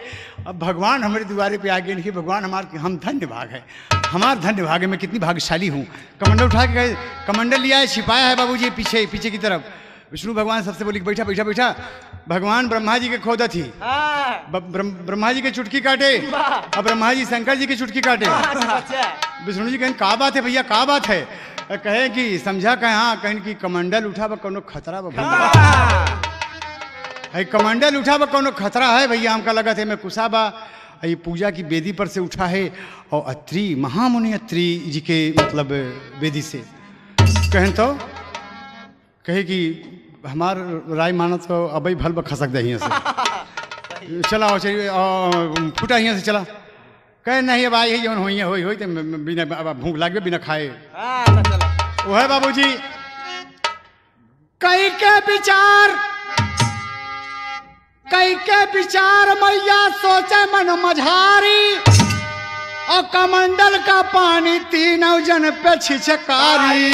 अब भगवान हमारे द्वारे पे आ गए, नहीं भगवान हमारे, हम धन्य भाग है, हमारा धन्य भाग है, मैं कितनी भाग्यशाली हूँ। कमंडल उठा के गए, कमंडल लिया है, छिपाया है बाबूजी पीछे पीछे की तरफ। विष्णु भगवान सबसे बोली बैठा बैठा बैठा। भगवान ब्रह्मा जी के खोदा थी, ब्रह्मा जी के चुटकी काटे, अब ब्रह्मा जी शंकर जी की चुटकी काटे। विष्णु जी कहें का बात है भैया, का बात है? कहे कि समझा कहे हाँ, कहें कि कमंडल उठा बा कोनो खतरा बा, है कमंडल उठा बा कोनो खतरा है भैया, हमका लगा थे मैं कुशा बा, ये पूजा की वेदी पर से उठा है और अत्रि महामुनि अत्रि जी के मतलब वेदी से। कहें तो कहे कि हमार राय माना तो अबई भल ब खसक दे से चला फूटा यहाँ से चला। कहे नहीं अब आई जौन होई होई तो बिना भूख लागे बिना खाए। वो है बाबूजी कई के विचार मैया सोचे मन मझारी, और कमंडल का पानी तीनों जन पे छिचकारी।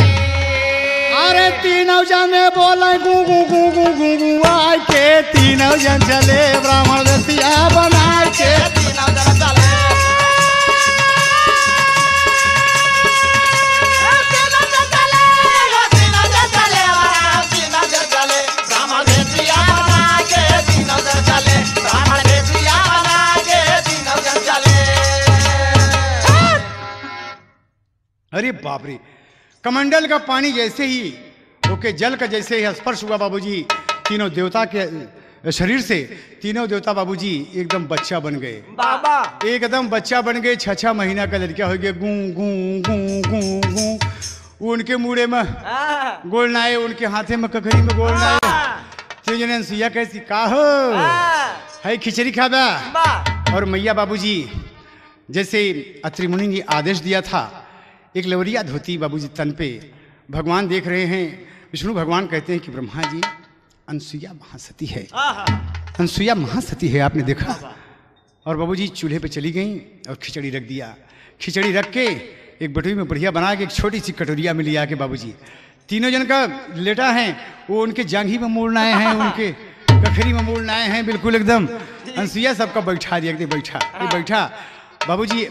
अरे तीनों जने बोले गू गू गू गू गू गू, आए के तीनों जन चले, ब्राह्मण देसिया बना के तीनों जन चले, अरे बाप रे, कमंडल का पानी जैसे ही ओके जल का जैसे ही स्पर्श हुआ बाबूजी, तीनों देवता के शरीर से तीनों देवता बाबूजी एकदम बच्चा बन गए। बाबा एकदम बच्चा बन गए, 6 महीना का लड़का हो गया, गूं गूं गूं गूं गूं। उनके मुड़े में गोल नाए, उनके हाथे में ककड़ी में गोल नाए। तीनों जने सुइया कैसी का हो है खिचड़ी खाबा। और मैया बाबूजी जैसे अत्रि मुनि ने आदेश दिया था, एक लवरिया धोती बाबूजी तन पे, भगवान देख रहे हैं। विष्णु भगवान कहते हैं कि ब्रह्मा जी अनसुईया महासती है, अनसुईया महासती है, आपने देखा। और बाबूजी चूल्हे पे चली गई और खिचड़ी रख दिया। खिचड़ी रख के एक बटुई में बढ़िया बना के एक छोटी सी कटोरिया में लिया के बाबूजी तीनों जन का लेटा है, वो उनके जांघी में मोड़ना आए हैं, उनके कखरी में मोड़ना आए हैं, बिल्कुल एकदम। अनसुईया सबका बैठा दिया, एकदम बैठा, ये बैठा। बाबूजी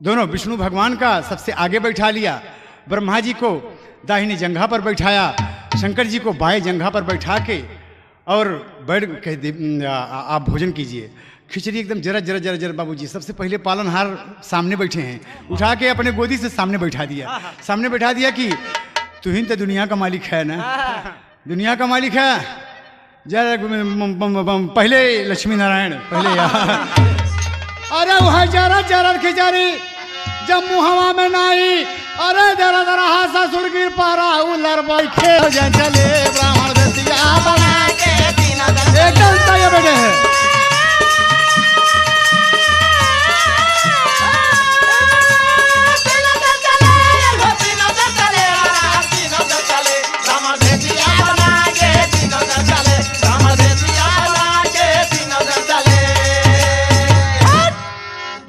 दोनों विष्णु भगवान का सबसे आगे बैठा लिया, ब्रह्मा जी को दाहिनी जंघा पर बैठाया, शंकर जी को बाएं जंघा पर बैठा के और बैठ कह आप भोजन कीजिए। खिचड़ी एकदम जरा जरा जरा जरा। बाबूजी सबसे पहले पालनहार सामने बैठे हैं, उठा के अपने गोदी से सामने बैठा दिया, सामने बैठा दिया कि तू ही तो दुनिया का मालिक है ना, दुनिया का मालिक है। जरा पहले लक्ष्मी नारायण पहले अरे वह जरा जरा खिचड़ी जब मुहवा में नाई, अरे जरा जरा हासा सुर गिर पारा उलर बैठे चले ब्राह्मण दसिया बना के एकदम तय बैठे हैं।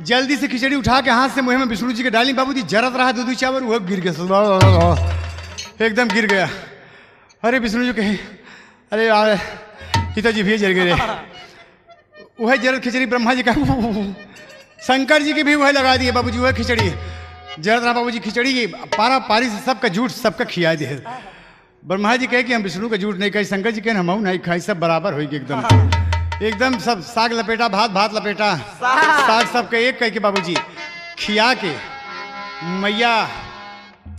जल्दी से खिचड़ी उठा के हाथ से मुंह में विष्णु जी के डाली। बाबूजी जरत रहा दूध चावल, वह गिर गया, एकदम गिर गया। अरे विष्णु जी कहे अरे यार पिताजी भी जर गए। वह जरत खिचड़ी ब्रह्मा जी का, शंकर जी की भी वह लगा दिए। बाबूजी वह खिचड़ी जरत रहा, बाबूजी खिचड़ी पारा पारी से सबका झूठ सबका खिया दे। ब्रह्मा जी कहे कि हम विष्णु का झूठ नहीं खाई, शंकर जी कहे हम नहीं खाई, सब बराबर हो एकदम एकदम सब साग लपेटा, भात भात लपेटा, साग सबके एक कह के बाबूजी खिया के मैया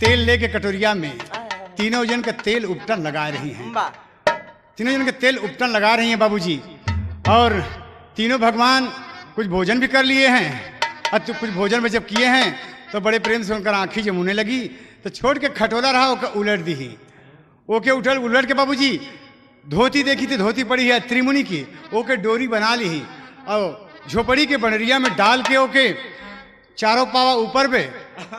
तेल लेके कटोरिया में तीनों जन का तेल उपटन लगा रही हैं, तीनों जन के तेल उपटन लगा रही हैं बाबूजी। और तीनों भगवान कुछ भोजन भी कर लिए हैं, और तो कुछ भोजन में जब किए हैं तो बड़े प्रेम से उनका आँखी जमुने लगी, तो छोड़ के खटोला रहा ओके उलट दी। ओके उठल उलट के बाबूजी धोती देखी थी, धोती पड़ी है त्रिमुनि की, ओके डोरी बना ली और झोपड़ी के बनरिया में डाल के ओके चारों पावा ऊपर पे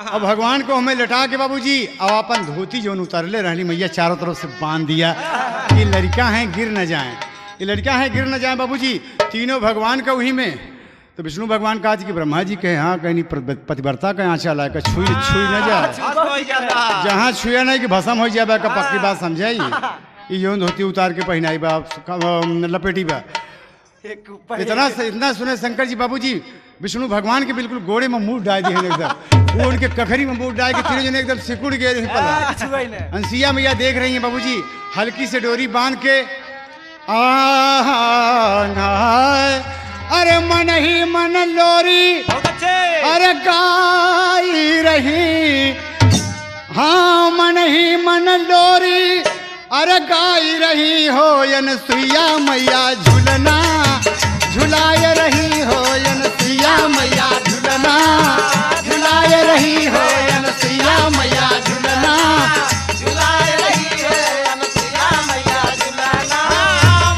और भगवान को हमें लटा के बाबूजी और अपन धोती जो उतारले रहली मैया चारों तरफ से बांध दिया कि लड़का है गिर न जाए, ये लड़का है गिर न जाए बाबूजी। तीनों भगवान का वही में तो विष्णु भगवान कहा कि ब्रह्मा जी कहे हाँ कहीं पतिव्रता का यहाँ चला है, छुई न जाए, जहाँ छुआ नहीं कि भस्म हो जाए का पक्की बात समझाई। ये जो धोती उतार के पहनाई बा लपेटी बा, इतना सुने शंकर जी बाबूजी विष्णु भगवान के बिल्कुल गोड़े में मुंह डाल दिए एकदम, वो उनके कखरी में मुंह डाल के तीनों जने एकदम सिकुड़ गए। अंसिया मैया देख रही हैं बाबूजी, हल्की से डोरी बांध के अरे मन ही मन लोरी अरे गाई रही, हाँ मन ही मन लोरी अरे गाई रही हो अनसुईया मैया झूलना झुलाए रही हो अनसुईया मैया झूलना झुलाए रही हो अनसुईया मैया झूलना झुलाए रही हो अनसुईया मैया झूलना।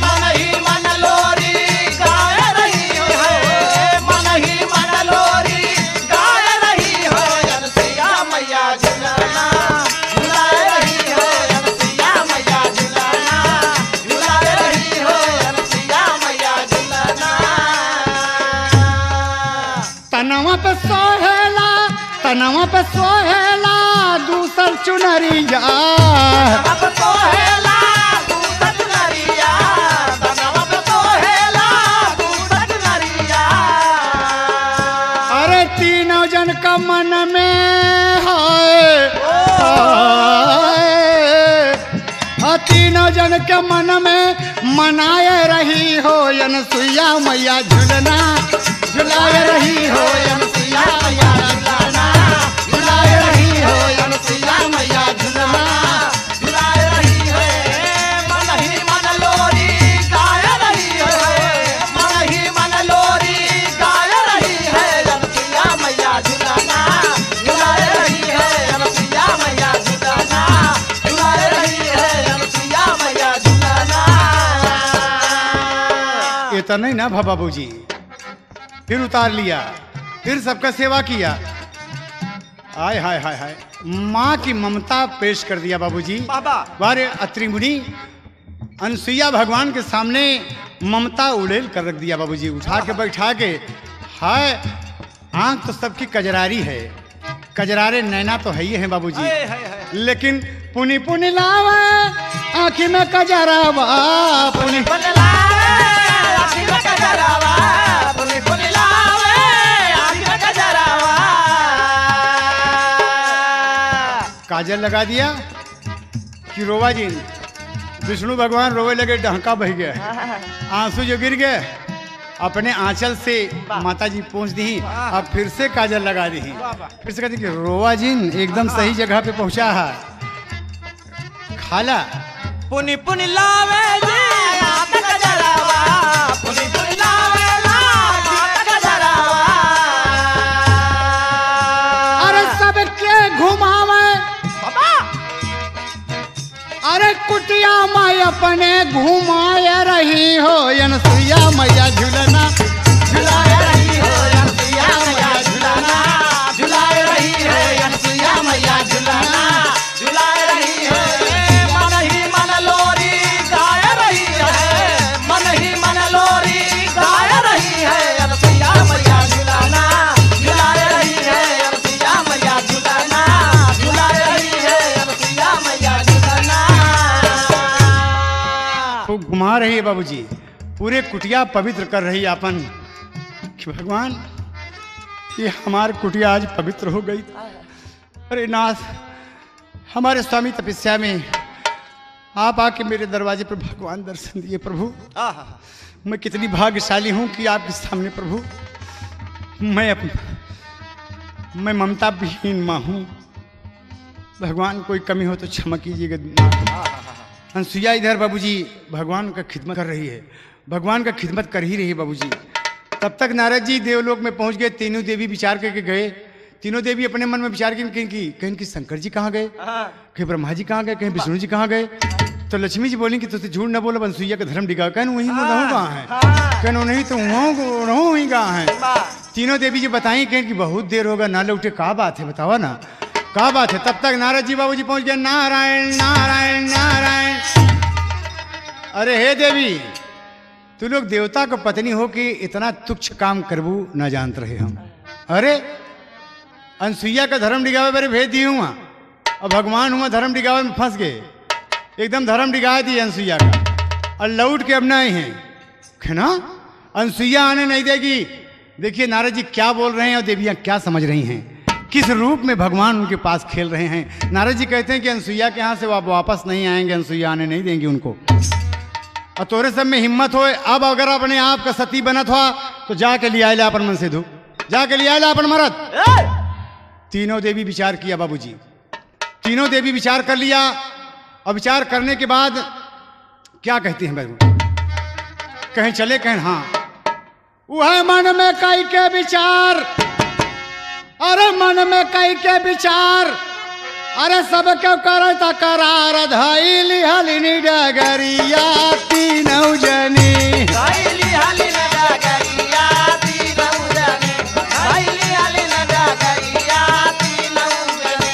मन ही मन लोरी गाय रही हो, मन ही मन लोरी गाय रही हो अनसुईया मैया झूलना झुलाए रही हो अनसुईया मैया झूलना झुलाए रही हो अनसुईया मैया झूलना। तनवा पे सोहेला, तनवा पे सोहेला दूसर चुनरिया, तनवा पे सोहेला दूसर चुनरिया, तनवा पे सोहेला दूसर चुनरिया। अरे तीनों जन का मन में है, तीनों जन के मन में मनाए रही हो अनसुईया मैया झूलना झुलाए रही हो अनसुईया मैया झूलना झुलाए रही हो अनसुईया मैया झूलना झुलाए रही है। मन ही मन लोरी गाय रही है, मन ही मन लोरी गाय रही है अनसुईया मैया झूलना झुलाए रही है अनसुईया मैया झूलना झुलाए रही है अनसुईया मैया झूलना। ये तो नहीं ना बाबूजी, फिर उतार लिया, फिर सबका सेवा किया। हाय हाय हाय हाय, माँ की ममता पेश कर दिया बाबूजी। वारे अत्रिमुनि अनसुईया भगवान के सामने ममता उड़ेल कर रख दिया बाबूजी, उठा के बैठा के। हाय आंख तो सबकी कजरारी है, कजरारे नैना तो है ही है बाबूजी, हाय, हाय, हाय। लेकिन पुनी पुनी लावे आँखी में कजरावा, पुनी पुनी लावे आँखी में कजरावा, पुनी पुनी लावे आँखी में कजरावा। काजल लगा दिया कि रोवा जी, विष्णु भगवान रोवे लगे, डहका बह गया, आंसू जो गिर गए, अपने आंचल से माता जी पहुँच दी, अब फिर से काजल लगा दी, फिर से कहती कि रोवा जी एकदम सही जगह पे पहुँचा है। खाला पुनी पुनी लावे जी आँख में कजरावा, पुनी पुनी लावे आँख में कजरावा। अरे सबके घुमावे, बाबा अरे कुटिया माई अपने घुमाए रही हो, अनसुईया मैया झूलना झुलाए रही हो अनसुईया मैया झुलाना, झुलाए रही हो अनसुईया मैया झुलाना, झुलाए रही हो। मन ही मन लोरी गाय रही है, मन ही मन लोरी गाय रही है, अनसुईया मैया झुलाना, झुलाए रही है अनसुईया मैया झुलाना, झुलाए रही है अनसुईया मैया झुलाना। खूब घुमा रही है बाबूजी, पूरे कुटिया पवित्र कर रही है अपन कि भगवान ये हमारी कुटिया आज पवित्र हो गई। अरे नाथ, हमारे स्वामी तपस्या में आप आके मेरे दरवाजे पर भगवान दर्शन दिए प्रभु। मैं कितनी भाग्यशाली हूँ कि आपके सामने प्रभु मैं ममता विहीन माँ हूँ। भगवान कोई कमी हो तो क्षमा कीजिएगा। अनसुईया इधर बाबूजी भगवान का खिदमत कर रही है, भगवान का खिदमत कर ही रही है बाबूजी। तब तक नारद जी देवलोक में पहुंच गए, तीनों देवी विचार करके गए। तीनों देवी अपने मन में विचार कहीं कि शंकर जी कहाँ गए, कहीं ब्रह्मा जी कहाँ गए, कहीं विष्णु जी कहाँ गए। तो लक्ष्मी जी बोली कि तुझसे झूठ न बोलो, अनसुईया का धर्म डिगा, कहन वहीं में रहूँ कहाँ है, कहन नहीं तो रहूँ वहीं कहाँ है। तीनों देवी जी बताई कहें कि बहुत देर होगा ना लौटे, का बात है बतावा ना, का बात है। तब तक नारद जी बाबूजी पहुंच गए। नारायण नारायण नारायण। अरे हे देवी, तू लोग देवता को पत्नी हो कि इतना तुच्छ काम करबू ना जानते रहे हम। अरे अनसुईया का धर्म डिगावे मेरे भेज दी हुआ, और भगवान हुआ धर्म डिगावे में फंस गए, एकदम धर्म डिगा दी अनसुईया का, और लौट के अब नहीं है ना, अनसुईया आने नहीं देगी। देखिए नारद जी क्या बोल रहे हैं और देवियाँ क्या समझ रही हैं, किस रूप में भगवान उनके पास खेल रहे हैं। नारद जी कहते हैं कि अनसुईया के यहाँ से वापस नहीं आएंगे, अनसुईया आने नहीं देंगे उनको। और तोरे सब में हिम्मत हो, अब अगर अपने आप का सती बनत हुआ तो जाके लिया ला अपन मन से धू, जाके लिया ला अपन मरद। तीनों देवी विचार किया बाबूजी, तीनों देवी विचार कर लिया, और विचार करने के बाद क्या कहते हैं बाबू, कहीं चले कहीं हाँ, वह मन में कई के विचार, अरे मन में कई के विचार, अरे सब क्यों करता करार, धैली हलिनी डगरिया तीनों जनी, धैली हलिनी डगरिया तीनों जनी, धैली हलिनी डगरिया तीनों जनी,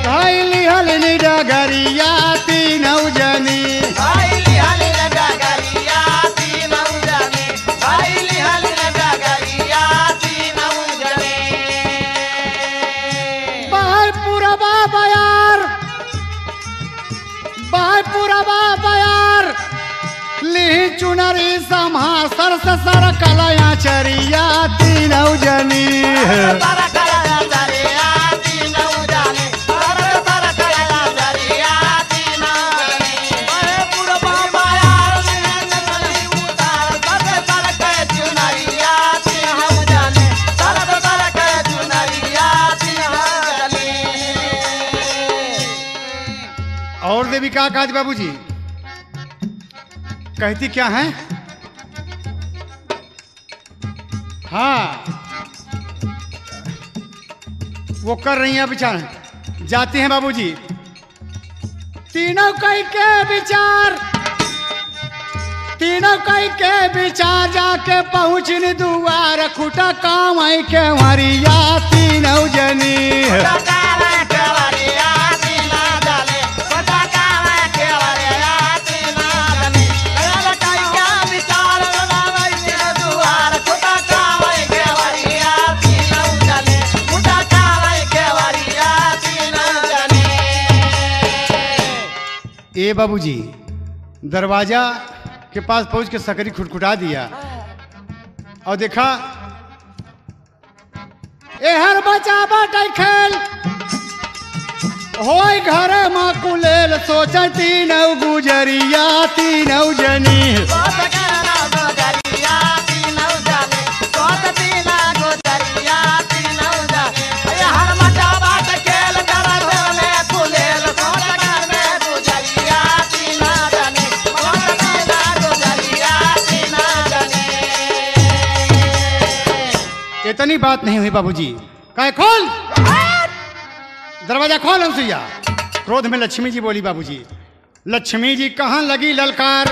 धैली हलिनी डगरिया तीनों जनी, धैली हलिनी डगरिया तीनों जनी, धैली हलिनी डगरिया तीनों जनी। बाहर पूरा बयार, बाहर पूरा बयार, ली चुनरी समा सरस सर कलया चरिया तीनों जनी, और देवी क्या कहा बाबूजी, कहती क्या है, हाँ वो कर रही हैं विचार, जाती हैं बाबूजी। तीनों कई के विचार, तीनों कई के विचार, जाके पहुँचन दुआर, खुटा काम आई के मरिया तीनों जनी, ए बाबूजी दरवाजा के पास पहुंच के सकरी खुटखुटा दिया और देखा ए हर बचा बाटे खेल होय घर माँ कुलेल सोचा तीनौ गुजरिया तीनौ जनी इतनी बात नहीं हुई बाबूजी कहे खोल दरवाजा खोल अनसुईया। क्रोध में लक्ष्मी जी बोली बाबूजी। लक्ष्मी जी कहाँ लगी ललकार,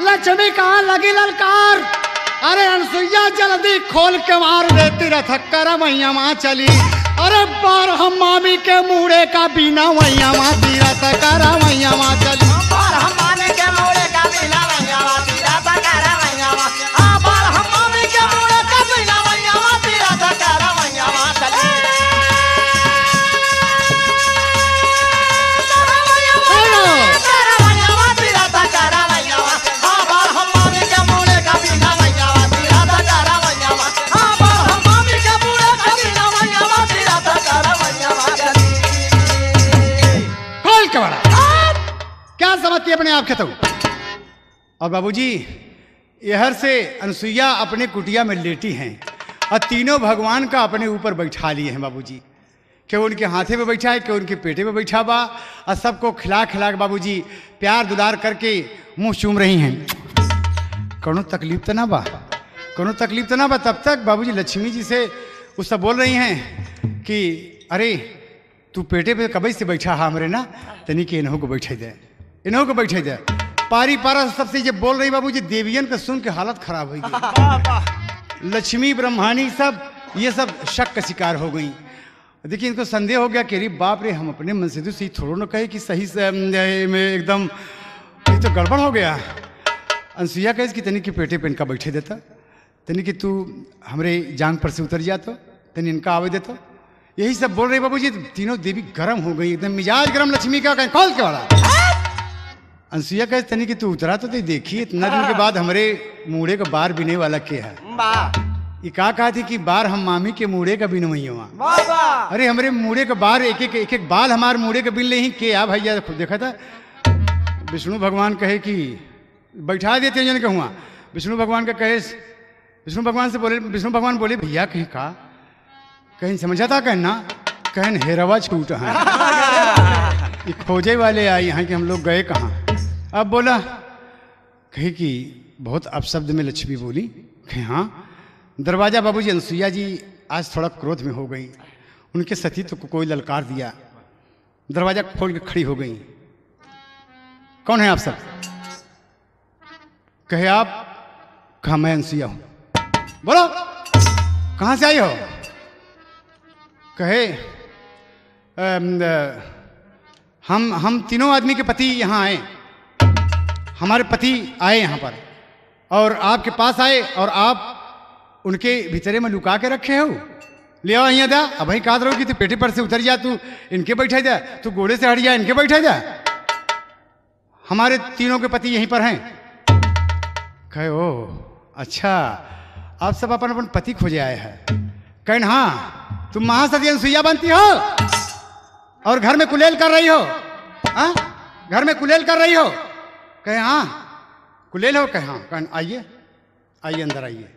लक्ष्मी कहाँ लगी ललकार, अरे अनसुईया जल्दी खोल के मार देती रथक्कर मैया माँ चली, अरे बार हम मामी के मुड़े का बिना मैया माँ तीरा तकारा मैया माँ चली। क्या समझती अपने आप के तो। और बाबूजी यहर से अनसुईया अपने कुटिया में लेटी हैं और तीनों भगवान का अपने ऊपर बैठा लिए हैं बाबूजी। क्यों उनके हाथे में बैठा है, क्यों उनके पेटे में बैठा बा, और सबको खिला खिला के बाबूजी प्यार दुलार करके मुंह चूम रही हैं। कोनो तकलीफ तो ना बा, कोनो तकलीफ तो ना बा। तब तक बाबूजी लक्ष्मी जी से उससे बोल रही हैं कि अरे तू पेटे पे कभी से बैठा है हमरे ना, तनी के इन्हों को बैठे दे, इन्हों को बैठे दे। पारी पारा सबसे जब बोल रही बाबूजी देवियन का सुन के हालत खराब हो गई। लक्ष्मी ब्रह्मानी सब ये सब शक का शिकार हो गई। देखिए इनको संदेह हो गया कि अरे बाप रे हम अपने मन से तो सही थोड़ा ना कहे कि सही से में एकदम ये तो गड़बड़ हो गया। अनसुईया कहे कि तनी के पेटे पे इनका बैठे देता, तनी कि तू हमरे जांग पर से उतर जा तो तनी इनका आवे देता। यही सब बोल रहे बाबूजी। तीनों देवी गर्म हो गई, एकदम मिजाज गर्म। लक्ष्मी का कहीं कॉल के वाला अनसुईया कहे तनी कि तू उतरा तो देखिए इतना दिन के बाद हमारे मूड़े का बार बिने वाला के है। ये कहा थी कि बार हम मामी के मूड़े का बिन वही हुआ। अरे हमारे मूड़े का बार एक एक बाल हमारे मूड़े का बिन नहीं के आ भैया देखा था। विष्णु भगवान कहे कि बैठा देते जन कहूँ। विष्णु भगवान का कहे, विष्णु भगवान से बोले, विष्णु भगवान बोले भैया कहीं कहा कहीं समझा था कहना कहन हेरवा छूट है ये खोजे वाले आए यहाँ कि हम लोग गए कहाँ। अब बोला कहे कि बहुत अपशब्द में लक्ष्मी बोली कहे हाँ। दरवाजा बाबूजी अनसुईया जी आज थोड़ा क्रोध में हो गई। उनके सतीत्व को कोई ललकार दिया, दरवाजा खोल के खड़ी हो गई। कौन है आप सब? कहे आप। कहा मैं अनसुईया हूं। बोलो कहां से आई हो? कहे हम तीनों आदमी के पति यहाँ आए, हमारे पति आए यहाँ पर और आपके पास आए और आप उनके भीतरे में लुका के रखे हो। ले आओ यहाँ दा। अब भाई कहा रहो कि तू पेटे पर से उतर जा, तू इनके बैठा जा, तू घोड़े से हट जा इनके बैठा जा। हमारे तीनों के पति यहीं पर हैं। कहे ओ अच्छा आप सब अपन अपन पति खोजे आए हैं। कहन हाँ तुम महासती अनसुईया बनती हो और घर में कुलेल कर रही हो। हाँ घर में कुलेल कर रही हो। कहे हाँ कुलेल हो। कहे हाँ। कहन आइए आइए अंदर आइए।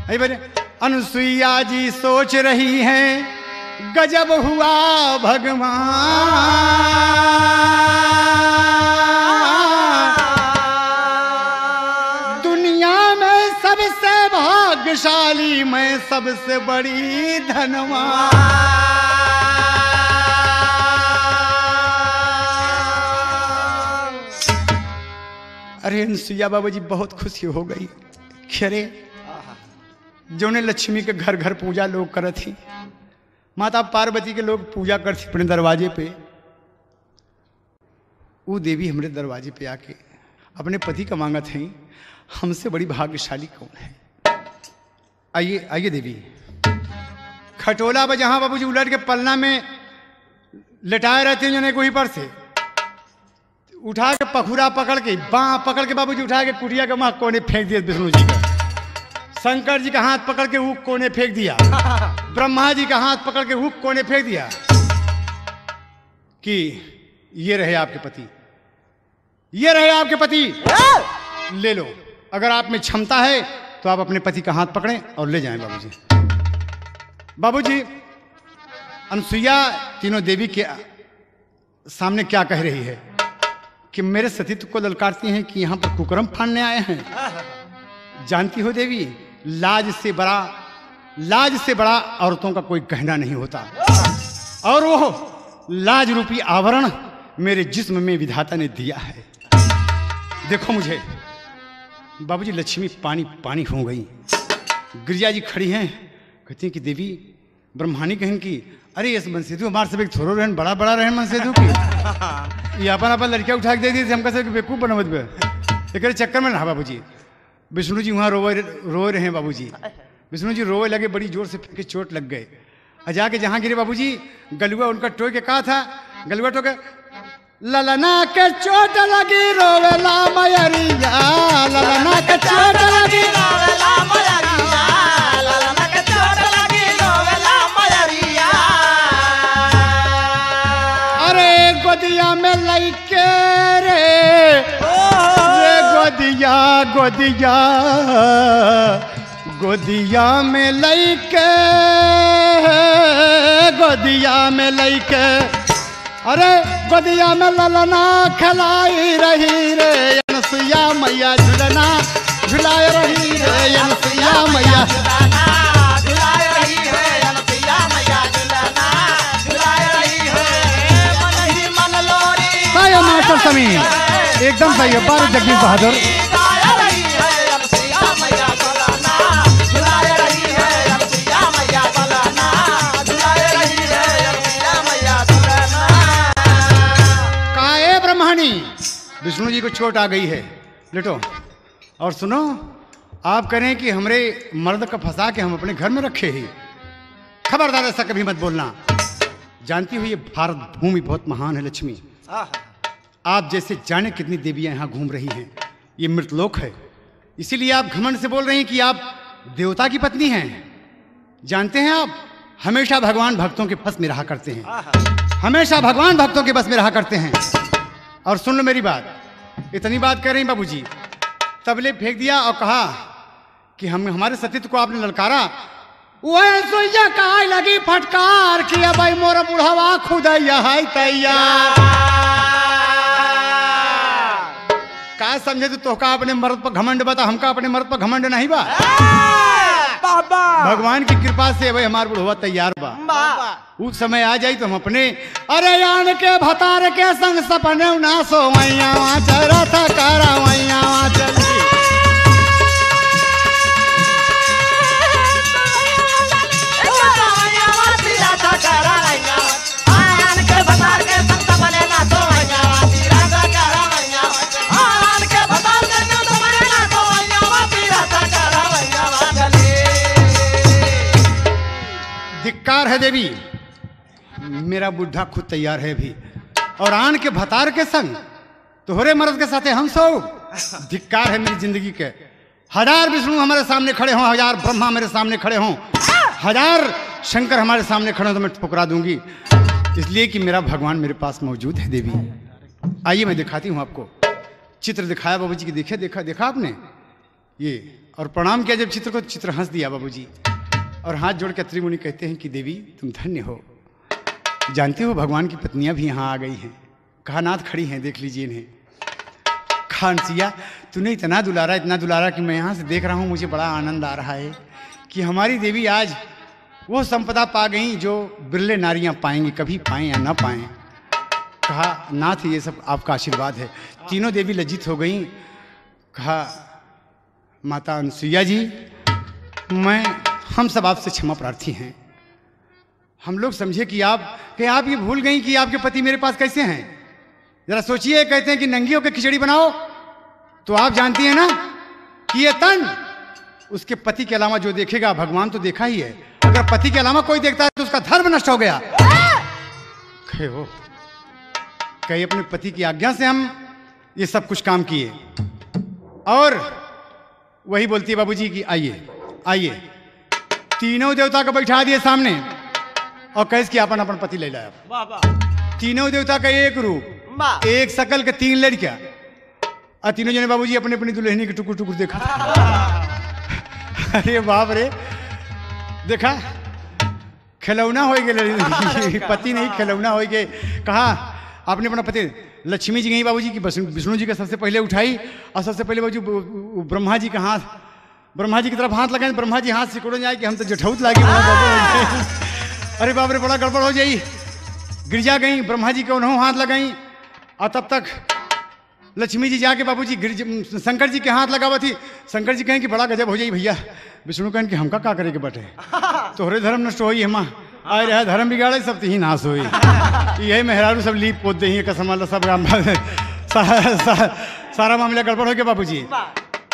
आई बोले अनसुईया जी सोच रही हैं गजब हुआ भगवान, दुनिया में सबसे भाग्यशाली मैं सबसे बड़ी धनवान। अरे अनसुईया बाबा जी बहुत खुशी हो गई। खरे जो ने लक्ष्मी के घर घर पूजा लोग करत थी, माता पार्वती के लोग पूजा करती अपने दरवाजे पे। वो देवी हमारे दरवाजे पे आके अपने पति का मांगत है हमसे बड़ी भाग्यशाली कौन है। आइए आइए देवी। खटोला पर जहां बाबूजी उलट के पलना में लेटाए रहते हैं जने कोई पर से उठा के पखुरा पकड़ के बाँ पकड़ के बाबूजी उठा के कुटिया के वहां कोने फेंक दिया विष्णु जी का। शंकर जी का हाथ पकड़ के हुक कोने फेंक दिया। ब्रह्मा जी का हाथ पकड़ के हुक कोने फेंक दिया कि ये रहे आपके पति, ये रहे आपके पति, ले लो। अगर आप में क्षमता है तो आप अपने पति का हाथ पकड़ें और ले जाएं बाबूजी। बाबूजी अनसुईया तीनों देवी के सामने क्या कह रही है कि मेरे सतीत्व को ललकारती हैं कि यहां पर कुकर्म फाड़ने आए हैं। जानती हो देवी, लाज से बड़ा औरतों का कोई गहना नहीं होता, और वो लाज रूपी आवरण मेरे जिस्म में विधाता ने दिया है। देखो मुझे बाबूजी, लक्ष्मी पानी पानी हो गई। गिरिजा जी खड़ी हैं, कहती हैं कि देवी ब्रह्मानी कहन की अरे इस मनसेतु हमारे सब एक थोड़ो रहन बड़ा बड़ा रहन मनसेतु की ये अपन लड़कियां उठा के दे दी हमका सब बेवकूफ बनवत बे एक चक्कर में रहा बाबूजी। विष्णु जी वहाँ रोए रहे बाबूजी। विष्णु जी रोए लगे, बड़ी जोर से फिर चोट लग गए। और जाके जहाँ गिरे बाबूजी, गलुआ उनका टोय के कहा था, गलुआ टो के ललना के चोट लगी रोवेला मयरिया, ललना के चोट लगी रोवेला मयरिया, ललना के चोट लगी रोवेला मयरिया। अरे गोदिया में लइके रे गोदिया गोदिया गोदिया में लइके, गोदिया में लइके, अरे गोदिया में ललना खिलाई रही रे अनसुईया मैया, झुलना झुलाए रही रे अनसुईया मैया, झुलाए रही है अनसुईया मैया, झुलना झुलाए रही है मन ही मन लोरी। सही है मास्टर समीर, एकदम सही है। बार जगदीश बहादुर विष्णु जी को चोट आ गई है, लेटो और सुनो। आप करें कि हमरे मर्द का फंसा के हम अपने घर में रखे ही, खबरदार ऐसा कभी मत बोलना। जानती हो ये भारत भूमि बहुत महान है लक्ष्मी, आप जैसे जाने कितनी देवियां यहाँ घूम रही हैं, ये मृतलोक है। इसीलिए आप घमंड से बोल रही हैं कि आप देवता की पत्नी हैं। जानते हैं आप हमेशा भगवान भक्तों के बस में रहा करते हैं, हमेशा भगवान भक्तों के बस में रहा करते हैं। और सुन लो मेरी बात, इतनी बात कह रही बाबूजी, तबले फेंक दिया और कहा कि हमारे सतीत्व को आपने ललकारा। वह सोइया कहा लगी फटकार किया भाई मोरा बुढ़ावा खुदैया है तैयार। का समझे तो का अपने मर्द पर घमंड बता, हमका अपने मर्द पर घमंड नहीं बा। भगवान की कृपा से भाई हमारा बुढ़वा तैयार बा। उस समय आ जाई तो हम अपने अरे यान के भतार के संग सपने ना सोवैया चरा था करावैया चली। धिक्कार है देवी, मेरा बुढ़ा खुद तैयार है भी, और आन के भतार के संग तोहरे मर्द के साथे हम सो। धिक्कार है मेरी जिंदगी के। हजार विष्णु हमारे सामने खड़े हों, हजार ब्रह्मा मेरे सामने खड़े हों, हजार शंकर हमारे सामने खड़े हों तो मैं ठुकरा दूंगी, इसलिए कि मेरा भगवान मेरे पास मौजूद है देवी। आइए मैं दिखाती हूँ आपको। चित्र दिखाया बाबूजी की, देखा देखा देखा आपने ये, और प्रणाम किया जब चित्र को, चित्र हंस दिया बाबूजी और हाथ जोड़ के त्रिमुनि कहते हैं कि देवी तुम धन्य हो। जानते हो भगवान की पत्नियां भी यहाँ आ गई हैं, कहा नाथ खड़ी हैं, देख लीजिए इन्हें। खानसिया तूने इतना दुलारा कि मैं यहाँ से देख रहा हूँ, मुझे बड़ा आनंद आ रहा है कि हमारी देवी आज वो संपदा पा गई जो बिरले नारियां पाएंगी, कभी पाएं या ना पाएं। कहा नाथ ये सब आपका आशीर्वाद है। तीनों देवी लज्जित हो गई। कहा माता अनसुईया जी, हम सब आपसे क्षमा प्रार्थी हैं। हम लोग समझे कि आप ये भूल गई कि आपके पति मेरे पास कैसे हैं। जरा सोचिए, कहते हैं कि नंगी होकर खिचड़ी बनाओ, तो आप जानती हैं ना कि ये तन उसके पति के अलावा जो देखेगा, भगवान तो देखा ही है, अगर पति के अलावा कोई देखता है तो उसका धर्म नष्ट हो गया। कहे अपने पति की आज्ञा से हम ये सब कुछ काम किए। और वही बोलती है बाबूजी कि आइए आइए। तीनों देवता को बैठा दिए सामने और कैसे कि अपन अपन पति ले लाया। वाह वाह तीनों देवता का एक रूप, वाह एक शकल के तीन लड़कियां, और तीनों जने बाबूजी अपने अपनी दुल्हनी के टुकुर टुकुर देखा। अरे बाप रे, देखा खिलौना हो गए, पति नहीं खिलौना हो गए। कहा आपने अपना पति लक्ष्मी जी गई बाबूजी की विष्णु जी का सबसे पहले उठाई और सबसे पहले बाबूजी ब्रह्मा जी का हाथ, ब्रह्मा जी की तरफ हाथ लगाए। ब्रह्मा जी हाथ सिकुड़ जाए कि हम तो जठौत लागे। अरे बाप रे बड़ा गड़बड़ हो जाई। गिरजा गई, ब्रह्मा जी को उन्होंने हाथ लगाई और तब तक लक्ष्मी जी जाके बाबूजी शंकर जी के हाथ लगावा थी। शंकर जी कहें कि बड़ा गजब हो जाई भैया। विष्णु कहें कि हमका का करे के बटे, तोहरे धर्म नष्ट होई, हमा आए रहा धर्म बिगाड़े सब ही नाश होई। यही मेहरारू सब लीप पोत दे कसम सब सारा मामला गड़बड़ हो गया बाबूजी।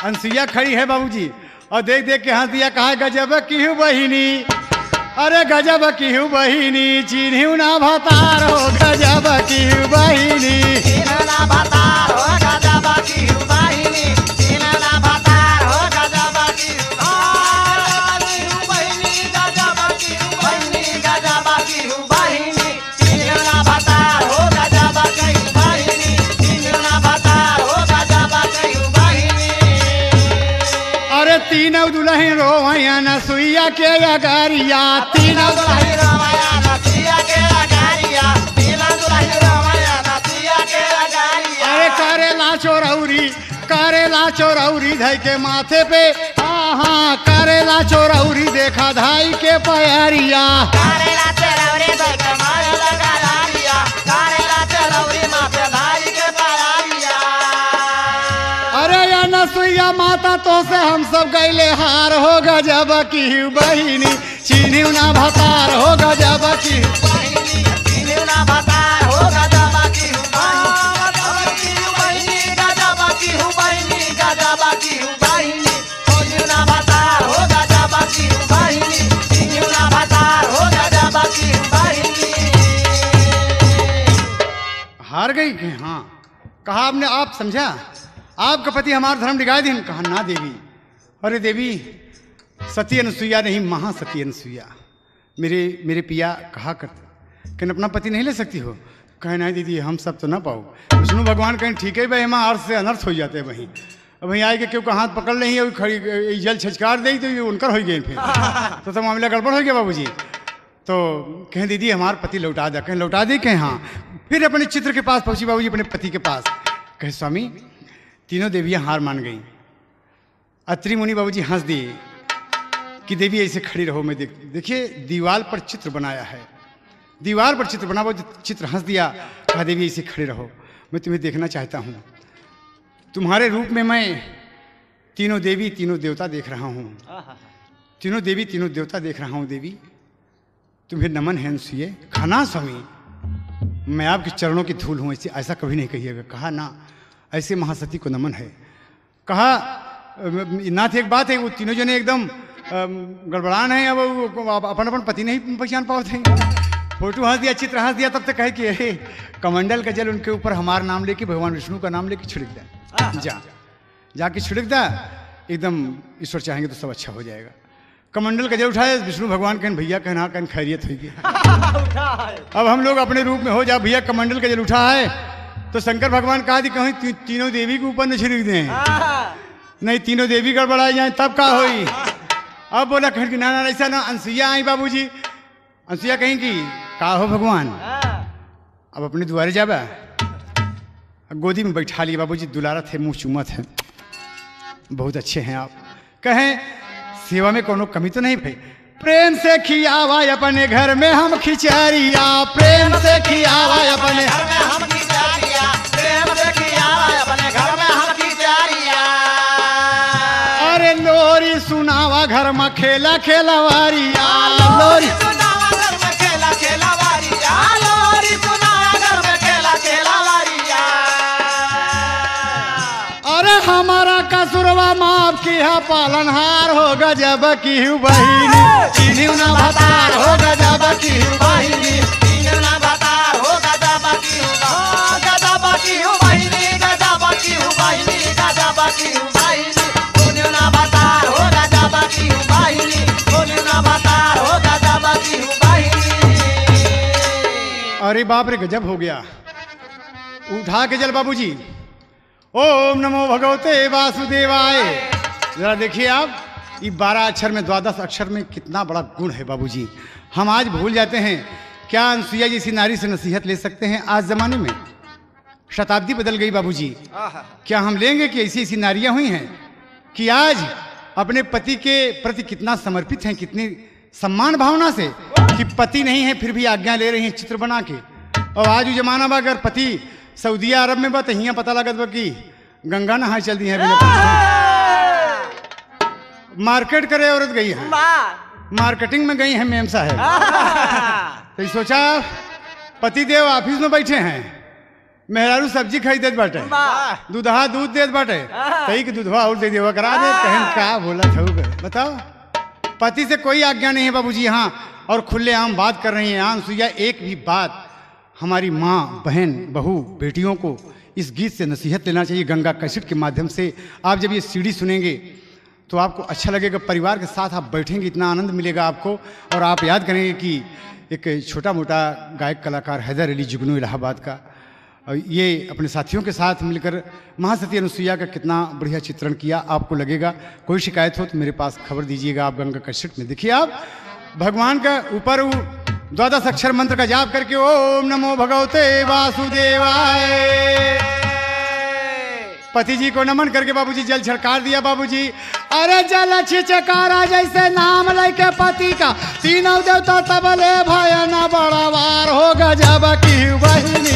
अनसुईया खड़ी है बाबूजी और देख देख के हंस दिया। कहा गजब की हूँ बहिनी, अरे गजब की हूँ बहिनी, चिन्हू ना भतार हो गजब की हूँ बहिनी। तीनों दुल्हन रोवैया नसुईया के अगारिया, तीनों दुल्हन रोवैया नसुईया के अगारिया, तीनों दुल्हन रोवैया नसुईया के अगारिया। अरे करेला चोरौरी धई के माथे पे, हाँ करेला चोरौरी देखा धाई के पैरिया। करेला चोरौरी धई के माथे लगा धारिया, करेला चोरौरी माथे धाई के पैरिया। अरे या नसुईया माता तो से हम सब गैले हार हो गजब की बहिनी, चिन्हू ना भतार हो गजब की बहिनी, चिन्हू ना भतार हो गजब की बहिनी, गजब की बहिनी, गजब की बहिनी, चिन्हू ना भतार हो गजब की बहिनी, चिन्हू ना भतार हो गजब की बहिनी। हार गई कि हाँ? कहा आपने, आप समझा आपका पति हमारा धर्म बिगाड़ दिन। कहा ना देवी, अरे देवी सती अनुसुईया नहीं, महासती अनुसुईया। मेरे पिया कहा करते कहीं अपना पति नहीं ले सकती हो। कहे नहीं दीदी हम सब तो ना पाओ। विष्णु भगवान कहीं ठीक है भाई, हम अर्थ से अनर्थ हो जाते हैं वहीं। अब वहीं आए कि क्यों का हाथ पकड़ नहीं है, खड़ी जल छचकार दे तो ये उनकर हो गए फिर तो मामला गड़बड़ हो गया बाबूजी। तो कहें दीदी हमारे पति लौटा दे। कहें लौटा दे, कहें हाँ। फिर अपने चित्र के पास पहुंची बाबूजी, अपने पति के पास। कहे स्वामी तीनों देवियां हार मान गईं। अत्रि मुनि बाबूजी हंस दिए कि देवी ऐसे खड़ी रहो। मैं देखिए दीवार पर चित्र बनाया है, दीवार पर चित्र बना, वो चित्र हंस दिया। कहा देवी ऐसे खड़े रहो, मैं तुम्हें देखना चाहता हूँ। तुम्हारे रूप में मैं तीनों देवी तीनों देवता देख रहा हूँ, तीनों देवी तीनों देवता देख रहा हूँ। देवी तुम्हें नमन है अनुसुईया। कहा ना स्वामी मैं आपके चरणों की धूल हूँ, ऐसा कभी नहीं कहिएगा। कहा ना ऐसे महासती को नमन है। कहा नाथ एक बात है, वो तीनों जने एकदम गड़बड़ान है, अब अपन अपन पति नहीं पहचान पाते। फोटो हंस दिया, चित्र हंस दिया। तब तक कहे कि अरे कमंडल का जल उनके ऊपर हमारा नाम लेके, भगवान विष्णु का नाम लेके छिड़क दे, जाके छिड़क दे, एकदम ईश्वर चाहेंगे तो सब अच्छा हो जाएगा। कमंडल का जल उठाए, विष्णु भगवान कहन भैया कहना कहन खैरियत होगी। अब हम लोग अपने रूप में हो जा भैया कमंडल का जल उठा है। तो शंकर भगवान कहा थी कहीं तीनों देवी के ऊपर न छिड़क दें, नहीं तीनों देवी गड़बड़ा जाए तब का होई। अब बोला कहीं कि ना ना ऐसा ना। अनसुईया आई बाबूजी, अनसुईया कहीं कि का हो भगवान, अब अपने द्वारे जाबा। गोदी में बैठा लिए बाबूजी, दुलारा थे, मुंह चूमा थे, बहुत अच्छे हैं आप। कहें सेवा में कोनो कमी तो नहीं भाई। प्रेम से खियावा अपने घर में हम खिचड़िया, प्रेम से खियावा अपने घर में हम खिचड़िया, प्रेम से खियावा अपने घर में हम खिचड़िया। अरे लोरी सुनावा घर में खेला खेलवारिया, लोरी सुनावा घर में खेला खेलवारिया, लोरी सुनावा घर में खेला खेलवारिया। अरे हमारा कसुरवा माफ किया, पालनहार हो गजब की बहिनी, चिन्हू ना भतार हो गजब की बहिनी, चिन्हू ना भतार हो गजब की बहिनी, गजब अरे बाप रे गजब हो गया। उठा के जल बाबूजी, ओम नमो भगवते वासुदेवाय। जरा देखिए आप, ये 12 अक्षर में 12 अक्षर में कितना बड़ा गुण है बाबूजी। हम आज भूल जाते हैं। क्या अनसुईया जैसी नारी से नसीहत ले सकते हैं आज जमाने में? शताब्दी बदल गई बाबूजी। क्या हम लेंगे कि ऐसी ऐसी नारियां हुई हैं कि आज अपने पति के प्रति कितना समर्पित हैं, कितनी सम्मान भावना से, कि पति नहीं है फिर भी आज्ञा ले रही हैं चित्र बना के। और आज जमाना बा, अगर पति सऊदिया अरब में बा तो यहाँ पता लगत बा कि गंगा नहाए चल दी है। मार्केट करे औरत गई है, मार्केटिंग में गई है मेम साहब। तो सोचा पति देव ऑफिस में बैठे हैं, मेहरारू सब्जी खरीदत बाटे, दूधहा दूध देत बाटे, तई के दूधवा और दे देवा करा दे। कहन का बोला था बताओ। पति से कोई आज्ञा नहीं है बाबूजी यहाँ, और खुलेआम बात कर रही हैं अनसुईया। एक भी बात हमारी माँ, बहन, बहू, बेटियों को इस गीत से नसीहत लेना चाहिए। गंगा कैसेट के माध्यम से आप जब ये सीडी सुनेंगे तो आपको अच्छा लगेगा। परिवार के साथ आप बैठेंगे, इतना आनंद मिलेगा आपको। और आप याद करेंगे कि एक छोटा मोटा गायक कलाकार हैदर अली जुगनू इलाहाबाद का, ये अपने साथियों के साथ मिलकर महासती अनसुईया का कितना बढ़िया चित्रण किया। आपको लगेगा। कोई शिकायत हो तो मेरे पास खबर दीजिएगा। आप गंगा कैसेट में देखिए, आप भगवान का ऊपर 12 अक्षर मंत्र का जाप करके ओम नमो भगवते वासुदेवाय, पति जी को नमन करके बाबूजी जल छिड़कार दिया बाबूजी। अरे जल छिचकारा जैसे नाम लेके पति का, तीनों देवता तबले भय न बड़ा वार हो गजब की बहिनी,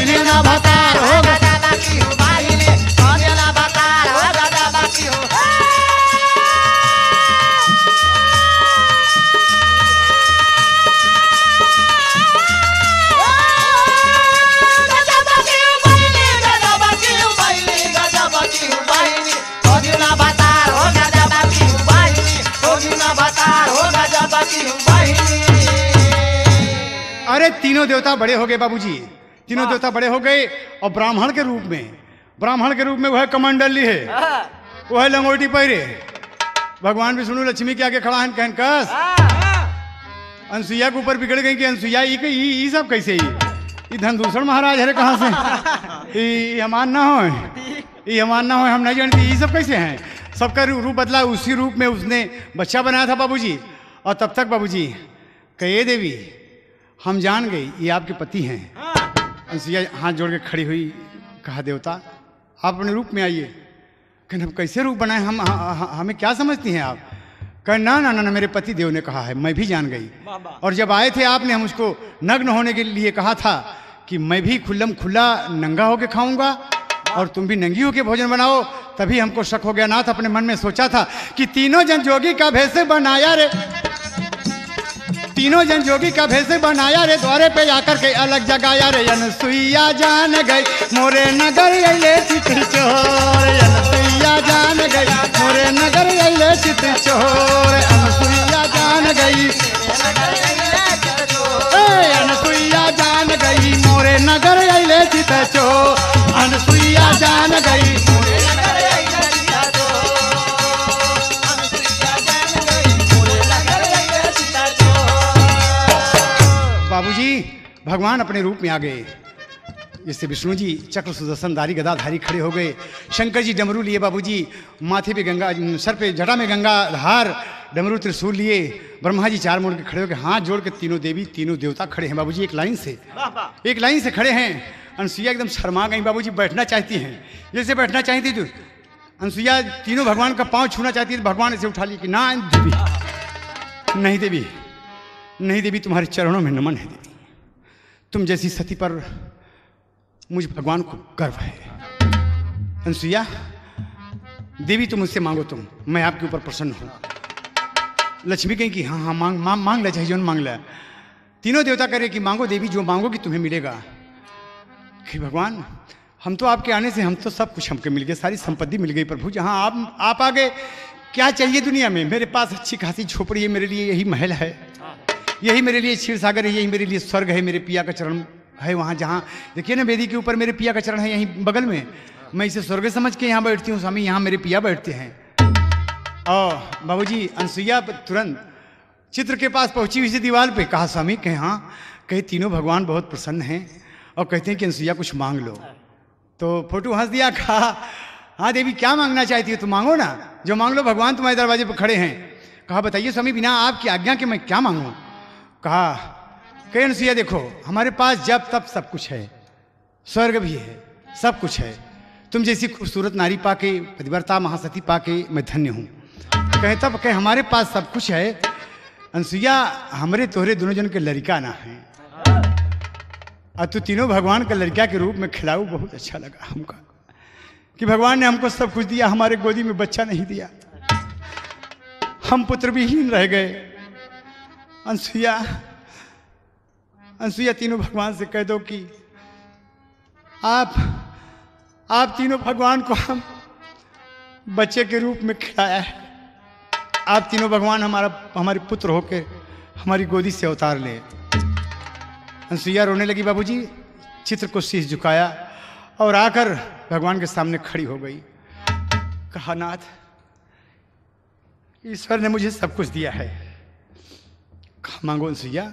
न भतार हो गजब की बहिनी, न भतार हो गजब की हो। अरे तीनों देवता बड़े हो गए बाबूजी, तीनों देवता बड़े हो गए। और ब्राह्मण के रूप में वह कमंडली है, वह लंगोटी पहरे। भगवान विष्णु लक्ष्मी के आगे खड़ा है, कहन कस अनसुईया के ऊपर बिगड़ गई कि अनसुईया ये सब कैसे, ये धनदूषण महाराज है कहाँ से, ये हमान ना हो, ये हमान ना हो, हम नहीं जानते ये सब कैसे हैं। सबका रूप बदला, उसी रूप में उसने बच्चा बनाया था बाबूजी। और तब तक बाबूजी कहे देवी हम जान गए ये आपके पति हैं। अनसुईया हाथ जोड़ के खड़ी हुई, कहा देवता आप अपने रूप में आइए। कहने हम कैसे रूप बनाए, हमें क्या समझती हैं आप? कह ना ना ना मेरे पति देव ने कहा है, मैं भी जान गई। और जब आए थे आपने हम उसको नग्न होने के लिए कहा था कि मैं भी खुल्लम खुल्ला नंगा होके खाऊंगा और तुम भी नंगी होके भोजन बनाओ। तभी हमको शक हो गया। नाथ अपने मन में सोचा था कि तीनों जन जोगी का भेष बनाया रे, तीनों जन जोगी का भेष बनाया रे, द्वारे पे जाकर के अलग जगाया रे। अनसुईया जान गई मोरे नगर अइले चित्र चोर, अनसुईया जान गई मोरे नगर अइले चित्र चोर, अनसुईया जान गई, अनसुईया जान गई मोरे नगर अइले चित्र चोर, अनसुईया जान गई मोरे नगर अइले चित्र चोर, अनसुईया जान गई मोरे नगर अइले चित्र चोर। बाबूजी भगवान अपने रूप में आ गए। जिससे विष्णु जी चक्र सुदर्शन धारी गदाधारी खड़े हो गए। शंकर जी डमरू लिए बाबूजी, माथे पे गंगा, सर पे जटा में गंगा धार, डमरू त्रिशूल लिए। ब्रह्मा जी चार मोड़ के खड़े हो गए, हाथ जोड़ के तीनों देवी तीनों देवता खड़े हैं बाबूजी, एक लाइन से खड़े हैं। अनसुईया एकदम शर्मा गई बाबूजी, बैठना चाहती हैं, जैसे बैठना चाहती थी अनसुईया तीनों भगवान का पाँव छूना चाहती थी। भगवान ऐसे उठा लिया कि ना देवी, नहीं देवी, नहीं देवी, तुम्हारे चरणों में नमन है देवी, तुम जैसी सती पर मुझे भगवान को गर्व है। अनसुईया देवी तुम मुझसे मांगो, तुम, मैं आपके ऊपर प्रसन्न हूँ। लक्ष्मी कहीं कि हाँ हाँ मांग ले, चाहिए मांग ले। तीनों देवता कह रहे कि मांगो देवी, जो मांगोगी तुम्हें मिलेगा। कि भगवान हम तो आपके आने से हम तो सब कुछ हमको मिल गया, सारी संपत्ति मिल गई प्रभु, जहाँ आप आ गए क्या चाहिए दुनिया में। मेरे पास अच्छी खासी झोपड़ी है, मेरे लिए यही महल है, यही मेरे लिए क्षीर सागर है, यही मेरे लिए स्वर्ग है, मेरे पिया का चरण है वहाँ, जहाँ देखिए ना वेदी के ऊपर मेरे पिया का चरण है, यहीं बगल में। मैं इसे स्वर्ग समझ के यहाँ बैठती हूँ स्वामी, यहाँ मेरे पिया बैठते हैं। और बाबूजी अनसुईया तुरंत चित्र के पास पहुंची हुई थी दीवार पे, कहा स्वामी कहे हाँ, कहे तीनों भगवान बहुत प्रसन्न हैं और कहते हैं कि अनसुईया कुछ मांग लो। तो फोटो हंस दिया, कहा हाँ देवी क्या मांगना चाहती हो, तो मांगो ना, जो मांग लो, भगवान तुम्हारे दरवाजे पर खड़े हैं। कहा बताइए स्वामी बिना आपकी आज्ञा के मैं क्या मांगूँ। कहा कहे अनसुईया देखो हमारे पास जब तब सब कुछ है, स्वर्ग भी है, सब कुछ है, तुम जैसी खूबसूरत नारी पाके, पतिव्रता महासती पाके मैं धन्य हूँ। कहे तब कहे हमारे पास सब कुछ है अनसुईया, हमरे तोहरे दोनों जन के लड़का ना है, और तू तीनों भगवान का लड़का के रूप में खिलाऊ। बहुत अच्छा लगा हमको कि भगवान ने हमको सब कुछ दिया, हमारे गोदी में बच्चा नहीं दिया, हम पुत्र विहीन रह गए। अनसुईया अनसुईया तीनों भगवान से कह दो कि आप तीनों भगवान को हम बच्चे के रूप में खिलाया है, आप तीनों भगवान हमारे पुत्र होके हमारी गोदी से अवतार ले। अनसुईया रोने लगी बाबूजी, चित्र को शीश झुकाया और आकर भगवान के सामने खड़ी हो गई। कहा नाथ ईश्वर ने मुझे सब कुछ दिया है, कहा मांगो अनसुईया।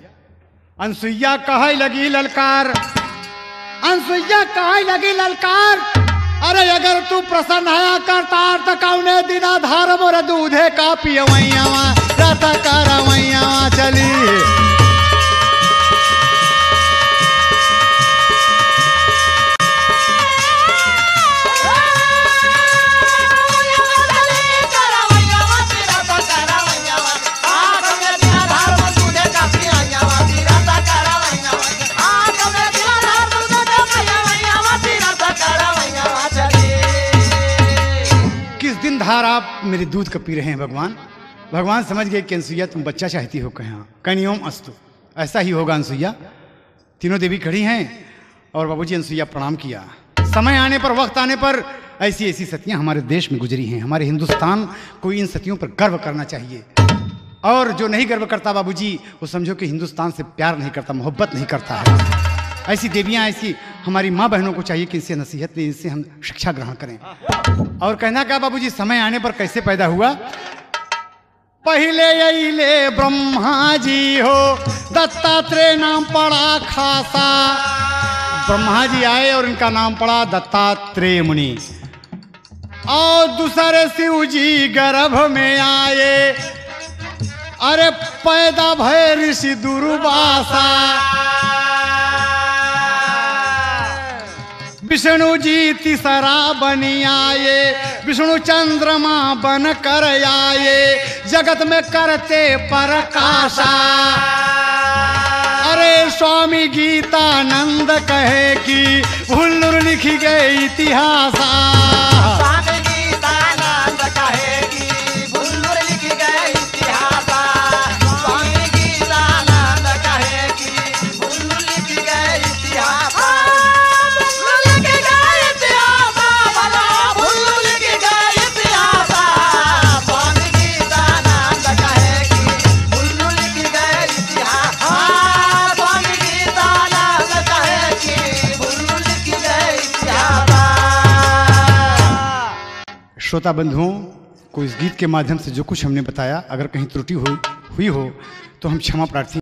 अनसुईया कहे लगी ललकार, अनसुईया कहे लगी ललकार, अरे अगर तू प्रसन्न है करतार तो कौने दिना धार मोर दूधे का पियवैया रता करवैया चली। धार आप मेरे दूध का पी रहे हैं भगवान। भगवान समझ गए कि अनसुईया तुम बच्चा चाहती हो, कहे हाँ, कहीं ओम अस्तु, ऐसा ही होगा अनसुईया। तीनों देवी खड़ी हैं और बाबूजी अनसुईया प्रणाम किया। समय आने पर, वक्त आने पर ऐसी ऐसी सतियां हमारे देश में गुजरी हैं, हमारे हिंदुस्तान को इन सतियों पर गर्व करना चाहिए। और जो नहीं गर्व करता बाबूजी वो समझो कि हिंदुस्तान से प्यार नहीं करता, मोहब्बत नहीं करता है। ऐसी देवियां, ऐसी हमारी माँ बहनों को चाहिए कि इनसे नसीहत लें, इनसे हम शिक्षा ग्रहण करें। और कहना क्या बाबूजी, समय आने पर कैसे पैदा हुआ। पहले यही ब्रह्मा जी हो, दत्तात्रेय नाम पड़ा खासा। ब्रह्मा जी आए और इनका नाम पड़ा दत्तात्रेय मुनि। और दूसरे शिव जी गर्भ में आए, अरे पैदा भय ऋषि दुर्वासा। विष्णु जी तीसरा बनी आए, विष्णु चंद्रमा बन कर आए, जगत में करते प्रकाशा। अरे स्वामी गीतानंद कहे कि हुल्लुर लिखी गई इतिहासा। स्वामी गीतानंद कहे कि हुल्लुर लिखी गई इतिहासा। स्वामी गीतानंद कहे कि हुल्लुर लिखी गई इतिहासा। श्रोता बंधुओं को इस गीत के माध्यम से जो कुछ हमने बताया, अगर कहीं त्रुटि हुई हो तो हम क्षमा प्रार्थी